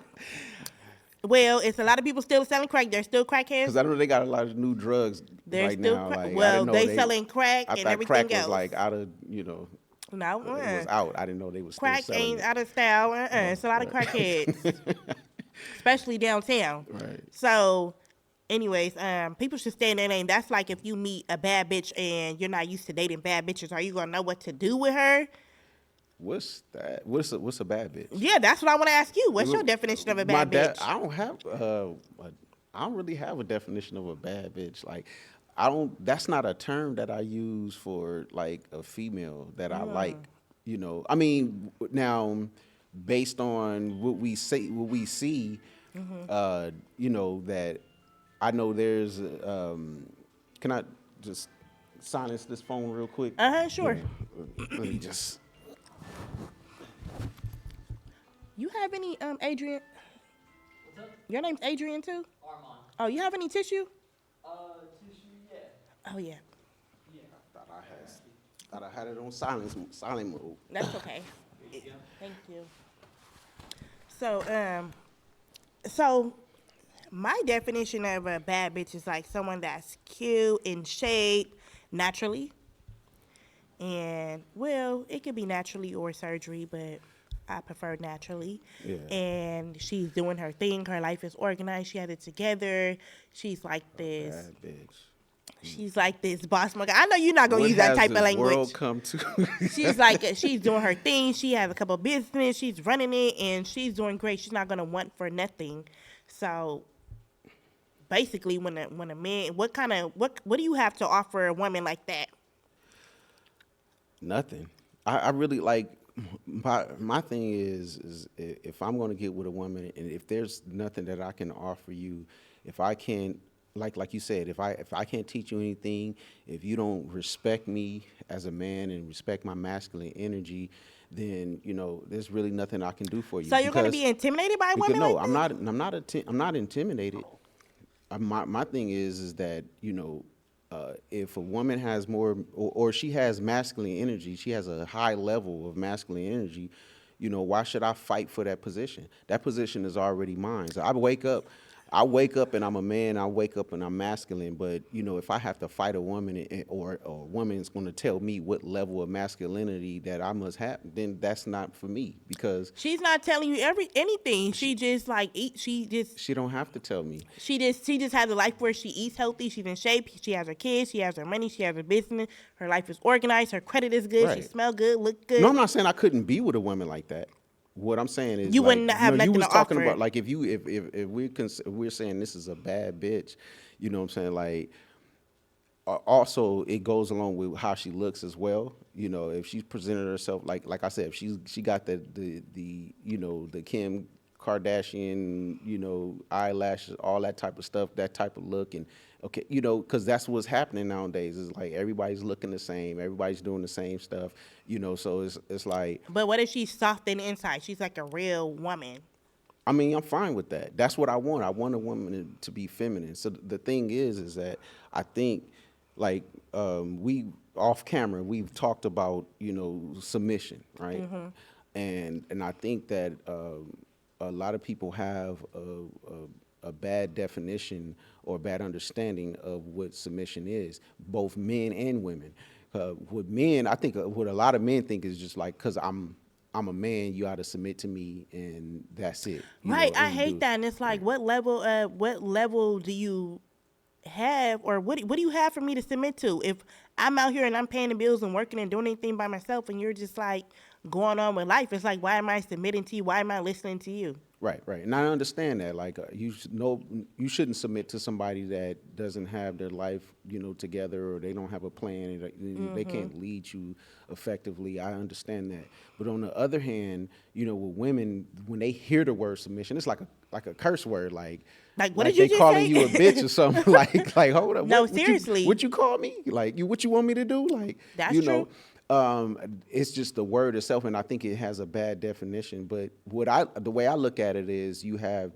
Well, it's a lot of people still selling crack. They're still Because crackheads. I know they got a lot of new drugs They're right still now. Like, I well, didn't know they they. selling crack I and thought crack everything was else. like out of No, it was out. I didn't know they was still crack selling ain't it. out of style. It's a lot of Right. crackheads, especially downtown. Right. So, anyways, people should stay in their lane. That's like if you meet a bad bitch and you're not used to dating bad bitches. Are you gonna know what to do with her? What's that? What's a bad bitch? Yeah, that's what I want to ask you. What's your definition of a My bad dad. bitch? I don't really have a definition of a bad bitch. Like, I don't. That's not a term that I use for like a female that I like. I mean, now based on what we see, that I know there's. Can I just silence this phone real quick? Sure. Let me just. You have any Adrian? What's up? Your name's Adrian too? Armand. Oh, you have any tissue? Tissue, yeah. Oh yeah, Yeah. Thought I had it on silent mode. that's okay. There you go. Thank you. So my definition of a bad bitch is like someone that's cute, in shape, naturally. And well, it could be naturally or surgery, but I prefer naturally. Yeah. And she's doing her thing. Her life is organized. She has it together. She's like this. Bad bitch. She's like this boss mother. I know you're not gonna What use that has type of this language. world come to? She's like she's doing her thing. She has a couple of business. She's running it, and she's doing great. She's not gonna want for nothing. So basically, when a man, what do you have to offer a woman like that? Nothing. I really like my thing is if I'm going to get with a woman and if there's nothing that I can offer you, if I can't like you said, if I can't teach you anything, if you don't respect me as a man and respect my masculine energy, then there's really nothing I can do for you So you're gonna be intimidated by because women no, like that? I'm not intimidated. My thing is that if a woman has more or she has masculine energy, she has a high level of masculine energy, why should I fight for that position? That position is already mine. So I wake up and I'm a man. I wake up and I'm masculine. But if I have to fight a woman or a woman is going to tell me what level of masculinity that I must have, then that's not for me because She's not telling you anything. She just like eat. she don't have to tell me. She just has a life where she eats healthy. She's in shape. She has her kids. She has her money. She has her business. Her life is organized. Her credit is good. She Right. smell good. Look No, good. I'm not saying I couldn't be with a woman like that. What I'm saying is You like, wouldn't have you nothing was to talking offer. about like if we're saying this is a bad bitch, what I'm saying like also it goes along with how she looks as well. If she's presented herself like I said, if she got the Kim Kardashian, eyelashes, all that type of stuff, that type of look, and okay, because that's what's happening nowadays. Is like everybody's looking the same, everybody's doing the same stuff, so it's like. But what if she's soft in the inside? She's like a real woman. I mean, I'm fine with that. That's what I want. I want a woman to be feminine. So the thing is that I think, like, we off camera, we've talked about submission, right? And I think that a lot of people have a bad definition or bad understanding of what submission is, both men and women. With men, I think what a lot of men think is just like, because I'm a man, you ought to submit to me, and that's it. Right. I And hate do that. And it's like, what level do you have, or what do you have for me to submit to? If I'm out here and I'm paying the bills and working and doing anything by myself, and you're just like going on with life, it's like, why am I submitting to you? Why am I listening to you? right. And I understand that. Like you shouldn't submit to somebody that doesn't have their life, together, or they don't have a plan, and they can't lead you effectively. I understand that. But on the other hand, with women, when they hear the word submission, it's like a curse word, Like, what like did you they just calling say? you a bitch or something. Like hold up, No, what you seriously. what you call me? Like what you want me to do? Like That's true. it's just the word itself, and I think it has a bad definition. But the way I look at it is, you have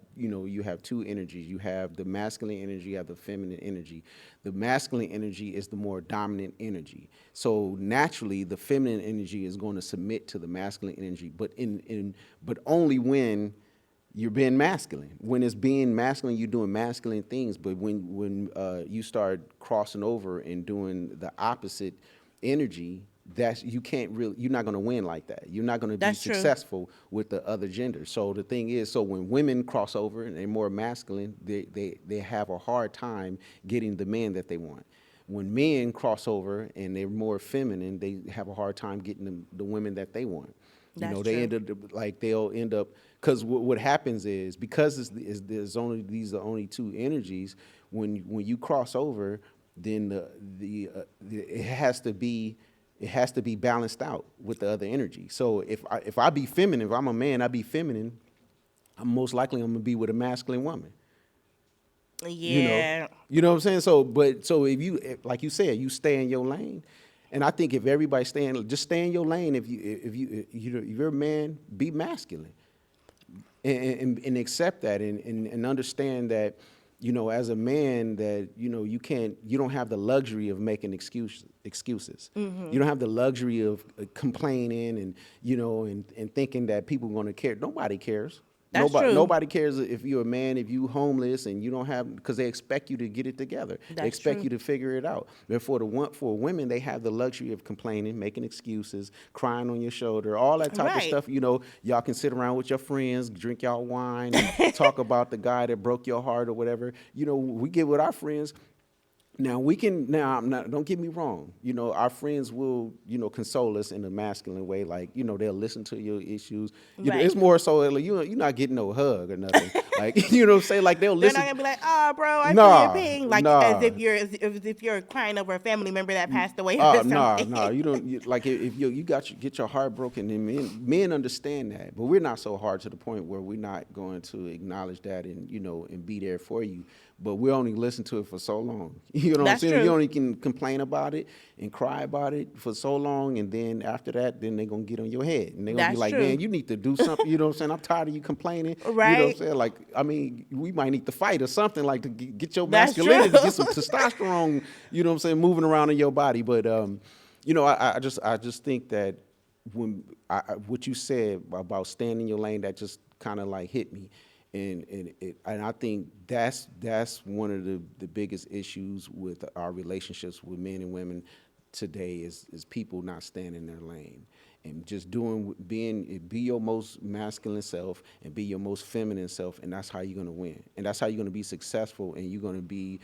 two energies. You have the masculine energy, you have the feminine energy. The masculine energy is the more dominant energy. So naturally, the feminine energy is going to submit to the masculine energy, but only when you're being masculine. When it's being masculine, you're doing masculine things. But when you start crossing over and doing the opposite energy, you're not going to win like that. You're not going to be That's true. successful with the other gender. So the thing is, so when women cross over and they're more masculine, they have a hard time getting the man that they want. When men cross over and they're more feminine, they have a hard time getting the women that they want. That's They true. end up like they'll end up because what happens is, because there's only these are only two energies. When you cross over, then it has to be balanced out with the other energy. So if I be feminine, if I'm a man, I be feminine. I'm most likely I'm gonna be with a masculine woman. You know, Yeah. you know what I'm saying. So like you said, you stay in your lane, and I think if everybody just stay in your lane. If you're a man, be masculine, and accept that, and understand that, as a man, that you don't have the luxury of making excuses. You don't have the luxury of complaining, and thinking that people are going to care. Nobody cares. That's true. Nobody cares if you're a man, if you homeless and you don't have, because they expect you to get it together. They That's expect true. you to figure it out. But for women, they have the luxury of complaining, making excuses, crying on your shoulder, all that type of Right. stuff. Y'all can sit around with your friends, drink y'all wine, and talk about the guy that broke your heart or whatever. We get with our friends. Now we can. Now I'm not. Don't get me wrong. Our friends will, console us in a masculine way. Like, they'll listen to your issues. Right. It's more so like, you're not getting no hug or nothing. Like, say like they'll They're not listen. gonna be like, "Oh, bro, I feel your Nah, pain," like nah. as if you're crying over a family member that passed away or Nah, something. nah. You don't like if you get your heart broken, and men understand that, but we're not so hard to the point where we're not going to acknowledge that and and be there for you. But we only listen to it for so long. You know what I'm That's saying? You true. only can complain about it and cry about it for so long, and then after that, then they're gonna get on your head and they're gonna be That's like, true. "Man, you need to do something." You know what I'm saying? I'm tired of you complaining. You know what I'm Right. saying? Like, I mean, we might need to fight or something like to get your That's true. masculinity, get some testosterone. You know what I'm saying? Moving around in your body, but I just think that when what you said about staying in your lane, that just kind of like hit me, and I think that's one of the biggest issues with our relationships with men and women today is people not staying in their lane and just be your most masculine self and be your most feminine self, and that's how you're gonna win, and that's how you're gonna be successful, and you're gonna be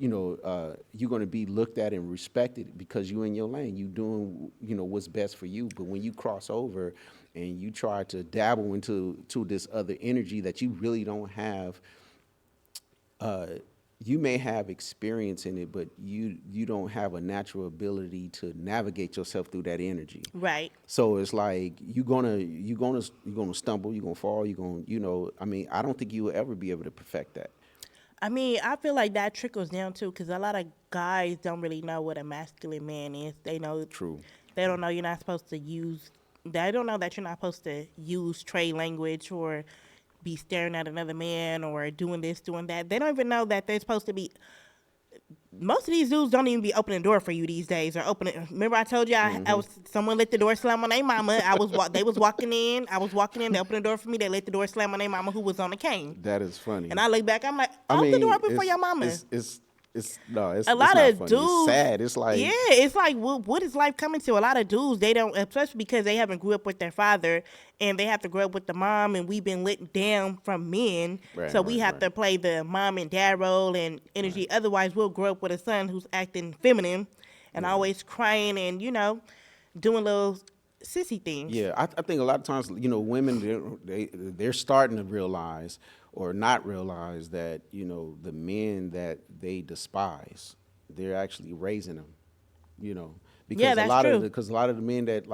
you're gonna be looked at and respected because you're in your lane, you doing what's best for you. But when you cross over and you try to dabble into this other energy that you really don't have, uh, you may have experience in it, but you don't have a natural ability to navigate yourself through that energy. Right. So it's like you're gonna stumble, you're gonna fall, you're gonna I mean, I don't think you will ever be able to perfect that. I mean, I feel like that trickles down too, because a lot of guys don't really know what a masculine man is. True. They don't know you're not supposed to use. They don't know that you're not supposed to use trade language or be staring at another man or doing this, doing that. They don't even know that they're supposed to be. Most of these dudes don't even be opening the door for you these days or opening. Remember, I told you I was someone let the door slam on their mama. They was walking in. I was walking in. They opened the door for me. They let the door slam on their mama who was on the cane. That is funny. And I look back. I'm like, I open the door mean, up for your mama. it's no, it's A it's lot not of funny. It's dudes, sad. It's yeah, like it's like what is life coming to? A lot of dudes, they don't, especially because they haven't grew up with their father, and they have to grow up with the mom, and we've been let down from men, right, so we right, have right, to play the mom and dad role and right. energy. Otherwise, we'll grow up with a son who's acting feminine and Yeah. always crying and doing little sissy things. Yeah, I think a lot of times, women they're starting to realize or not realize that the men that they despise, they're actually raising them. You know, Yeah, because that's true. a lot of the men that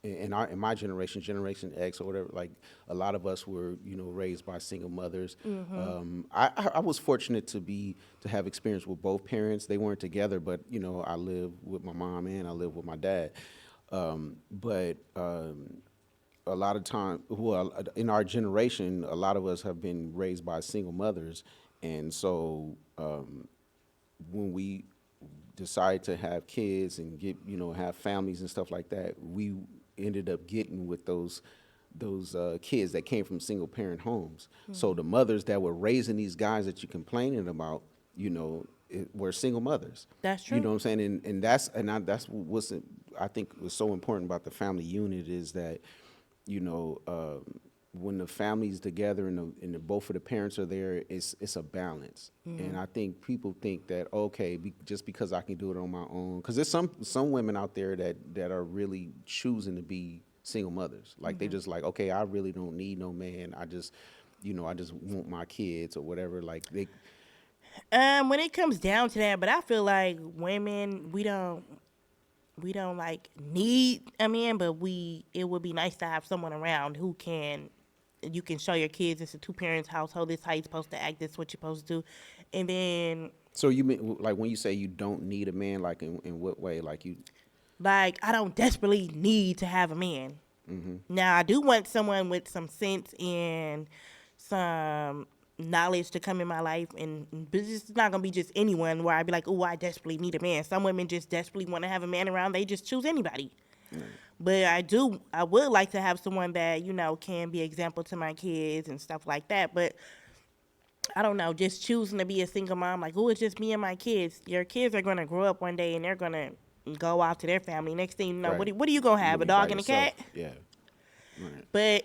in my generation, Generation X or whatever, like a lot of us were raised by single mothers. I was fortunate to have experience with both parents. They weren't together, but I lived with my mom and I lived with my dad. But a lot of time, well, in our generation, a lot of us have been raised by single mothers, and so when we decide to have kids and get have families and stuff like that, we ended up getting with those kids that came from single parent homes. So the mothers that were raising these guys that you're complaining about, were single mothers. That's You true. know what I'm saying? That's what's I think was so important about the family unit is that you know, when the family's together and both of the parents are there, it's a balance. And I think people think that okay, just because I can do it on my own, because there's some women out there that are really choosing to be single mothers. Like they just like okay, I really don't need no man. I just want my kids or whatever. Like they, When it comes down to that, but I feel like women, we don't like need a man, but it would be nice to have someone around who can you can show your kids it's a two parents household, this how you're supposed to act, this what you're supposed to do. And then so you mean like when you say you don't need a man, like in what way? Like you, like I don't desperately need to have a man. Now I do want someone with some sense and some knowledge to come in my life, and but it's not gonna be just anyone where I'd be like, oh, I desperately need a man. Some women just desperately want to have a man around. They just choose anybody. But I would like to have someone that can be example to my kids and stuff like that. But I don't know, just choosing to be a single mom, like, oh, it's just me and my kids. Your kids are gonna grow up one day and they're gonna go out to their family. Next thing you know, right? what are you gonna You're have? gonna A be by dog and a yourself. cat? Yeah. Right. But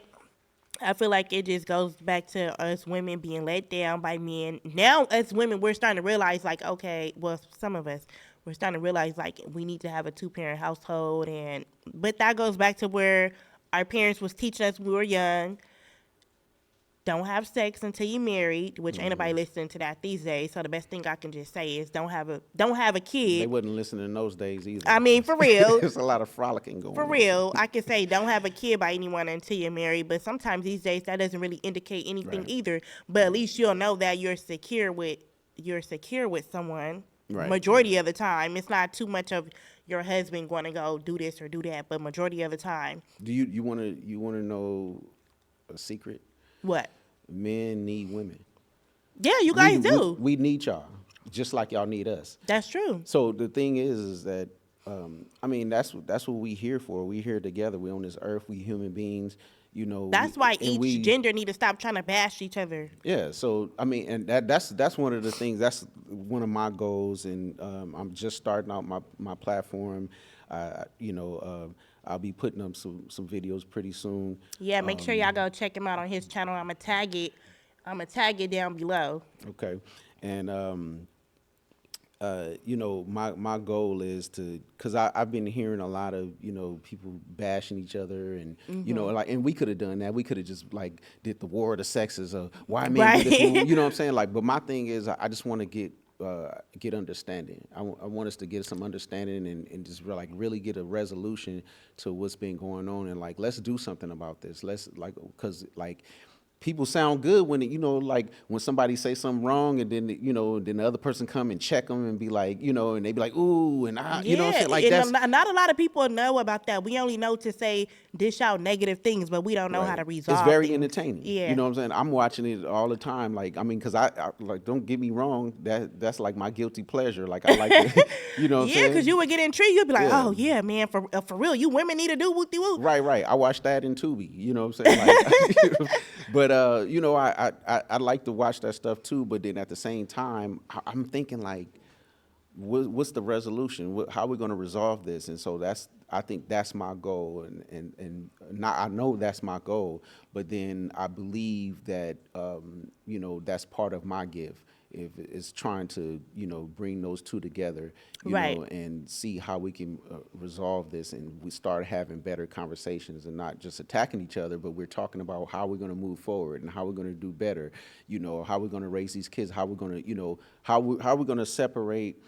I feel like it just goes back to us women being let down by men. Now, as women, we're starting to realize, like, okay, well, some of us, we're starting to realize, like, we need to have a two-parent household, and but that goes back to where our parents was teaching us when we were young. Don't have sex until you're married, which ain't nobody listening to that these days. So the best thing I can just say is don't have a They kid. wasn't listening in those days either. I mean, for real, There's a lot of frolicking for going on. real, I can say don't have a kid by anyone until you're married, but sometimes these days that doesn't really indicate anything Right. either. But at least you'll know that you're secure with someone. Right. Majority of the time, it's not too much of your husband going to go do this or do that, but majority of the time, Do you wanna know a secret? what? Men need women. Yeah, you We guys we do. we need y'all, just like y'all need us. That's true. So the thing is that I mean that's what we here for. We here together. We on this earth. We human beings. That's why And each we gender need to stop trying to bash each other. yeah. So I mean, and that's one of the things. That's one of my goals, and I'm just starting out my platform. I'll be putting up some videos pretty soon. Yeah, make sure y'all go check him out on his channel. I'ma tag it. I'ma tag it down below. Okay, and my goal is to, because I've been hearing a lot of people bashing each other, and like, and we could have done that. We could have just like did the war of the sexes of why men do this. Right. You know what I'm saying? Like, but my thing is, I just want to get understanding. I want us to get some understanding, and just like really get a resolution to what's been going on, and like let's do something about this. Let's like, because like people sound good when like when somebody say something wrong, and then then the other person come and check them and be like, and they be like, ooh, and what I'm Yeah, saying, like and that's not a lot of people know about that. We only know to say dish out negative things, but we don't know how right. to It's resolve very things. entertaining. You Yeah. know what I'm saying? I'm watching it all the time. Like, I mean, because I like, don't get me wrong, that's like my guilty pleasure. Like, I like to, you know what I'm Yeah, because saying? you would get intrigued. You'd be like, Yeah. oh, yeah, man, for real, you women need to do whoop de whoop. Right, right. I watched that in Tubi. You know what I'm saying? Like, but I like to watch that stuff too. But then at the same time, I'm thinking like, what's the resolution? How are we going to resolve this? And so I think that's my goal, and not, I know that's my goal, but then I believe that that's part of my gift. If it's trying to bring those two together, Right. and see how we can resolve this, and we start having better conversations and not just attacking each other, but we're talking about how we're going to move forward and how we're going to do better. How we're going to raise these kids, how we're going to how we're going to separate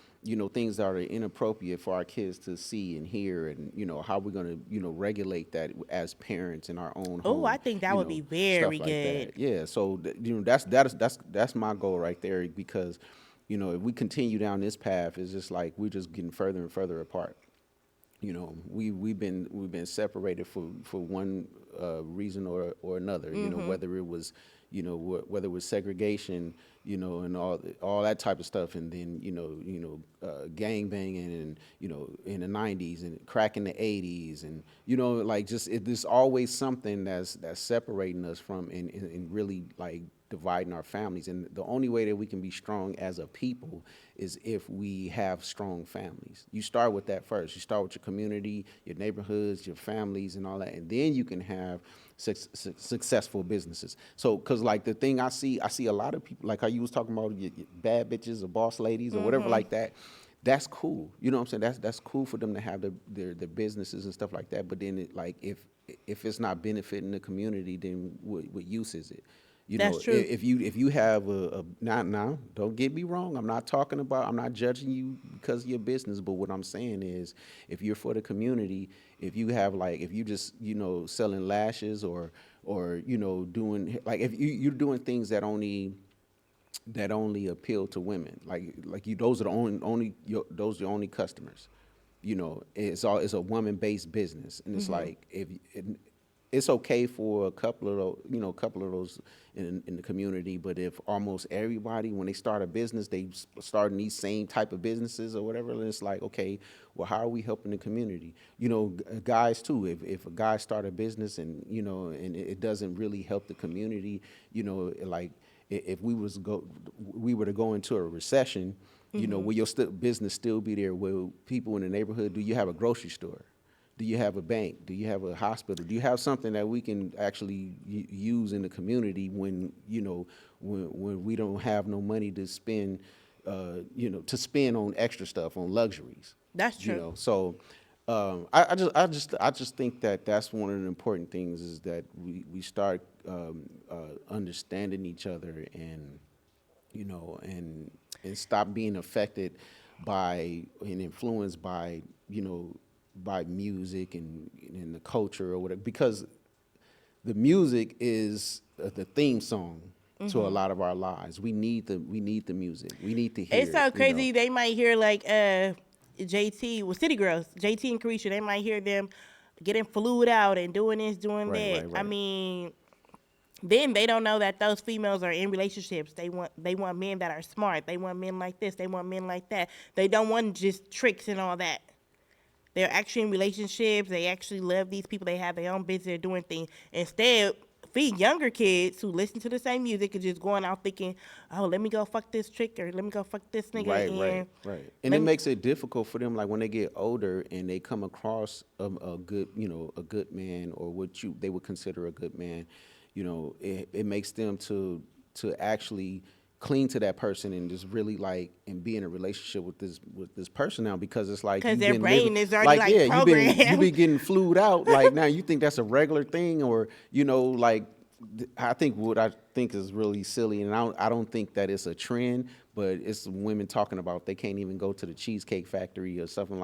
things that are inappropriate for our kids to see and hear, and how we're going to regulate that as parents in our own Oh, I home, think that would be stuff very like good. that. Yeah, so that's my goal right there, because if we continue down this path, it's just like we're just getting further and further apart. We've been separated for one reason or another. Whether it was whether it was segregation, and all that type of stuff, and then gang banging, and in the '90s, and crack in the '80s, and like just there's always something that's separating us from, and really like dividing our families. And the only way that we can be strong as a people is if we have strong families. You start with that first. You start with your community, your neighborhoods, your families, and all that, and then you can have successful businesses. So, because like the thing I see a lot of people, like how you was talking about your bad bitches or boss ladies or whatever like that. That's cool. You know what I'm saying? That's cool for them to have their businesses and stuff like that. But then like if it's not benefiting the community, then what use is it? That's true. If you have now, don't get me wrong. I'm not judging you because of your business. But what I'm saying is, if you're for the community, if you just selling lashes, or doing like, if you're doing things that only appeal to women, like you, those are the those are the only customers. It's a woman based business, and it's like, if it's okay for a couple of those, in the community. But if almost everybody, when they start a business, they starting these same type of businesses or whatever, then it's like, okay, well, how are we helping the community? Guys too. If a guy start a business, and and it doesn't really help the community, like, if we were to go into a recession, will your business still be there? Will people in the neighborhood, do you have a grocery store? Do you have a bank? Do you have a hospital? Do you have something that we can actually use in the community when, when we don't have no money to spend, to spend on extra stuff, on luxuries, That's true. So I just think that that's one of the important things is that we start understanding each other and and stop being affected by and influenced by by music and the culture or whatever, because the music is the theme song to a lot of our lives. We need the music. We need to It's hear so it. crazy. They might hear like JT with City Girls, JT and Carisha. They might hear them getting flued out and doing this, doing Right, that. right, I right. mean, then they don't know that those females are in relationships. They want men that are smart. They want men like this. They want men like that. They don't want just tricks and all that. They're actually in relationships. They actually love these people. They have their own business. They're doing things. Instead, feed younger kids who listen to the same music and just going out thinking, oh, let me go fuck this chick or let me go fuck this nigga Right, right, and right. And it let me. makes it difficult for them, like when they get older and they come across a good, a good man or what they would consider a good man. It makes them to actually cling to that person and just really like and be in a relationship with this person now, because it's like Because you've their been living brain is already like, like yeah, you programmed. be getting flued out, like now you think that's a regular thing, or like I think what I think is really silly, and I don't think that it's a trend, but it's women talking about they can't even go to the Cheesecake Factory or something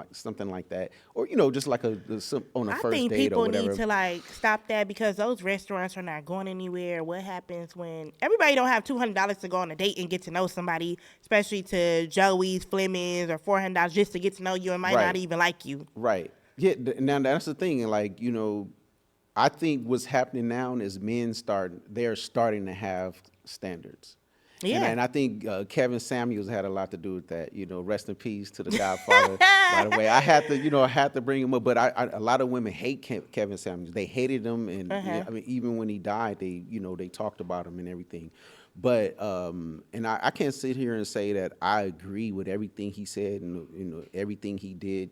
like that, or just like on a I first think date or people need whatever. to like stop that because those restaurants are not going anywhere. What happens when everybody don't have $200 to go on a date and get to know somebody, especially to Joey's, Fleming's, or $400 just to get to know you and might not Right, even like you. right. Yeah, now that's the thing, and like I think what's happening now is they're starting to have standards. Yeah. And I think Kevin Samuels had a lot to do with that. Rest in peace to the Godfather. By the way, I had to bring him up. But a lot of women hate Kevin Samuels. They hated him, and Uh-huh. I mean, even when he died, they talked about him and everything. But and I can't sit here and say that I agree with everything he said and everything he did.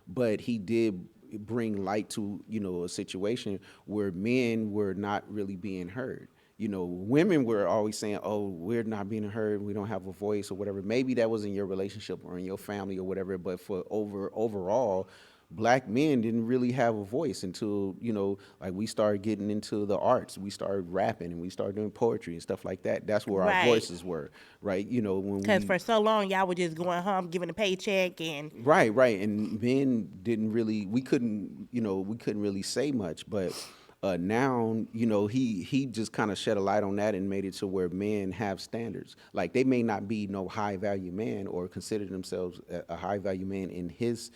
But he did bring light to a situation where men were not really being heard. Women were always saying, "Oh, we're not being heard. We don't have a voice or whatever." Maybe that was in your relationship or in your family or whatever. But for overall, black men didn't really have a voice until like we started getting into the arts. We started rapping and we started doing poetry and stuff like that. That's where our Right. voices were, right? When Because we for so long, y'all were just going home, giving a paycheck, and Right, right, and men didn't really. We couldn't really say much, but now he just kind of shed a light on that and made it to where men have standards. Like they may not be no high value man or consider themselves a high value man in his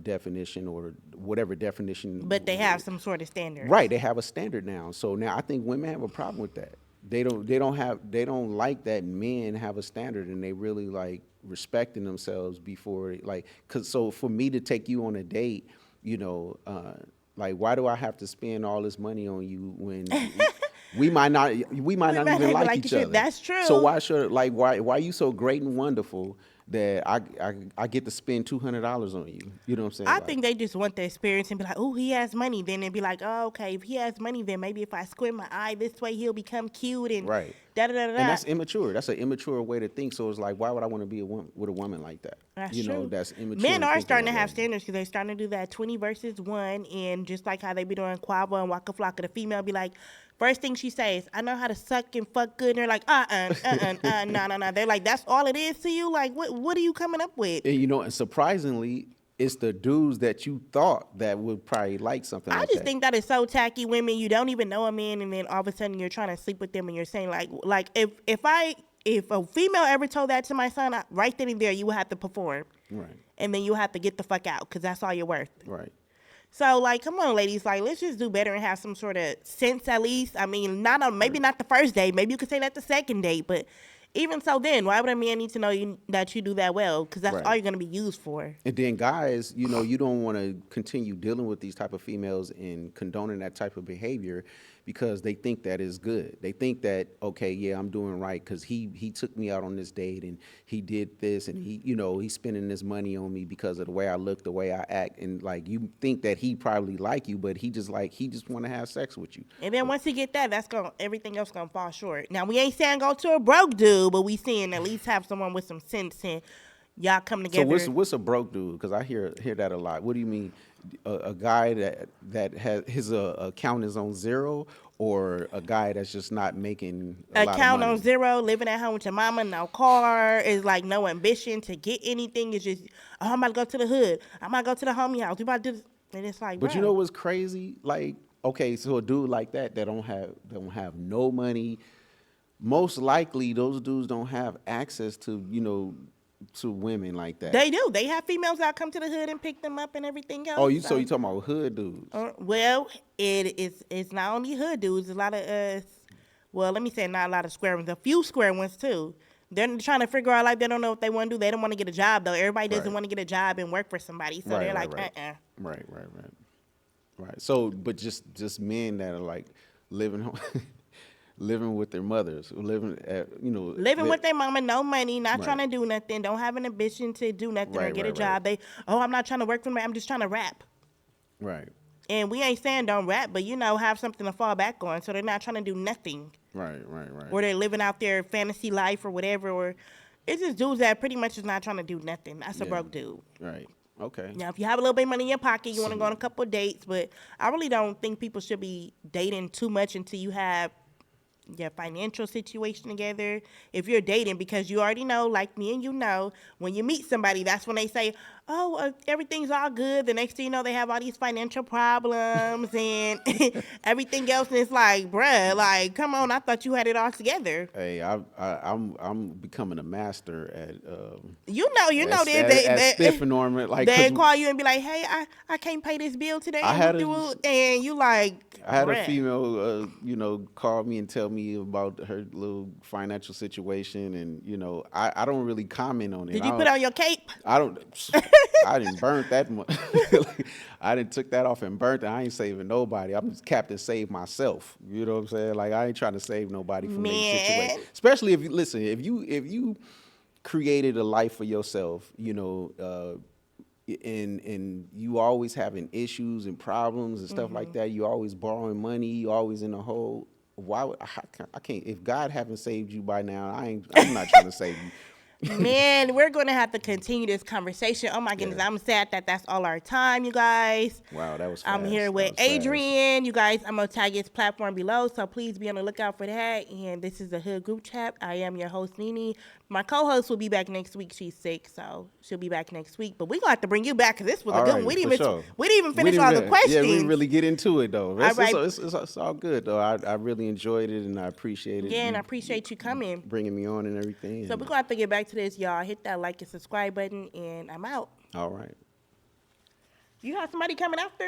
definition or whatever definition. but they have some sort of standards. Right, they have a standard now. So now I think women have a problem with that. They don't like that men have a standard and they really like respecting themselves before like cuz so for me to take you on a date, like why do I have to spend all this money on you when we might We not might even not like like each each other. other. That's So true. why should like why you so great and wonderful that I get to spend $200 on you? You know what I'm saying? I Like think they just want the experience and be like, oh, he has money. Then they'd be like, oh, okay, if he has money, then maybe if I squint my eye this way, he'll become cute and right. da da da And da. that's immature. That's an immature way to think. So it's like, why would I want to be with a woman like that? That's true. That's immature Men and are thinking starting to that have way. standards because they're starting to do that 20 versus 1. And just like how they be doing Quava and Waka Flocka, the female be like, first thing she says, I know how to suck and fuck good. And they're like, no, no, no. They're like, that's all it is to you? Like, what are you coming up with? And and surprisingly, it's the dudes that you thought that would probably like something I like just that. think that is so tacky. Women, you don't even know a man, and then all of a sudden you're trying to sleep with them, and you're saying like if a female ever told that to my son, right then and there, you would have to perform, Right. and then you have to get the fuck out because that's all you're worth. Right. So like, come on, ladies, like let's just do better and have some sort of sense at least. I mean, maybe Right. not the first date, maybe you could say that the second date, but even so, then why would a man need to know that you do that well? Because that's all Right. you're gonna be used for. And then guys, you don't want to continue dealing with these type of females and condoning that type of behavior because they think that is good. They think that, okay, yeah, I'm doing right because he took me out on this date and he did this and he's spending this money on me because of the way I look, the way I act, and like you think that he probably like you, but he just want to have sex with you. And then once you get that, everything else gonna fall short. Now we ain't saying go to a broke dude, but we saying at least have someone with some sense and y'all come So together. what's a broke dude? Because I hear that a lot. What do you mean? A guy that has his account is on zero, or a guy that's just not making a lot of Account money? on zero, living at home with your mama, no car, is like no ambition to get anything. It's just, oh, I'm about to go to the hood. I'm about to go to the homie house. We about to do this. And it's like, But bro. you know what's crazy? Like, okay, so a dude like that don't have no money. Most likely, those dudes don't have access to to women like that. They do. They have females that come to the hood and pick them up and everything else. Oh, so you talking about hood dudes? Well, it's not only hood dudes. A lot of well, let me say not a lot of square ones. A few square ones too. They're trying to figure out life. They don't know what they want to do. They don't want to get a job though. Everybody doesn't Right. want to get a job and work for somebody. So Right, they're right, like, right. uh-uh. Right. So, but just men that are like living home, living with their mothers, living at Living with their mama, no money, not Right. trying to do nothing, don't have an ambition to do nothing or Right, get a right, job. right. I'm not trying to work for me. I'm just trying to rap. Right. And we ain't saying don't rap, but have something to fall back on. So they're not trying to do nothing. Right. Or they're living out their fantasy life or whatever. Or it's just dudes that pretty much is not trying to do nothing. That's a Yeah. broke dude. Right. Okay. Now, if you have a little bit of money in your pocket, you want to go on a couple of dates. But I really don't think people should be dating too much until you have your financial situation together. If you're dating, because you already know, like me and when you meet somebody, that's when they say, oh, everything's all good. The next thing you know, they have all these financial problems and everything else. And it's like, bruh, like, come on, I thought you had it all together. Hey, I'm becoming a master at You know, at stiffing on like they 'cause call you and be like, hey, I can't pay this bill today. I had a- And you like, I had a bruh. female, call me and tell me about her little financial situation, and I don't really comment on it. Did you put on your cape? I don't. I didn't burn that much. I didn't took that off and burnt it. I ain't saving nobody. I'm just Captain Save myself. You know what I'm saying? Like I ain't trying to save nobody from any situation. Especially if you created a life for yourself, and you always having issues and problems and stuff like that. You always borrowing money. You always in a hole. Why would I can't? If God haven't saved you by now, I'm not trying to save you. Man, we're going to have to continue this conversation. Oh, my goodness. Yeah. I'm sad that that's all our time, you guys. Wow, that was fast. I'm here with Adrian. You guys, I'm going to tag his platform below, so please be on the lookout for that. And this is the Hood Group Chat. I am your host, Nene. My co-host will be back next week. She's sick, so she'll be back next week. But we're going to have to bring you back because this was a good one. We didn't even finish all the questions. Yeah, we didn't really get into it, though. All right. It's all good, though. I really enjoyed it, and I appreciate it. Yeah, and I appreciate you coming. Bringing me on and everything. So we're going to have to get back to this, y'all. Hit that like and subscribe button, and I'm out. All right. You have somebody coming after?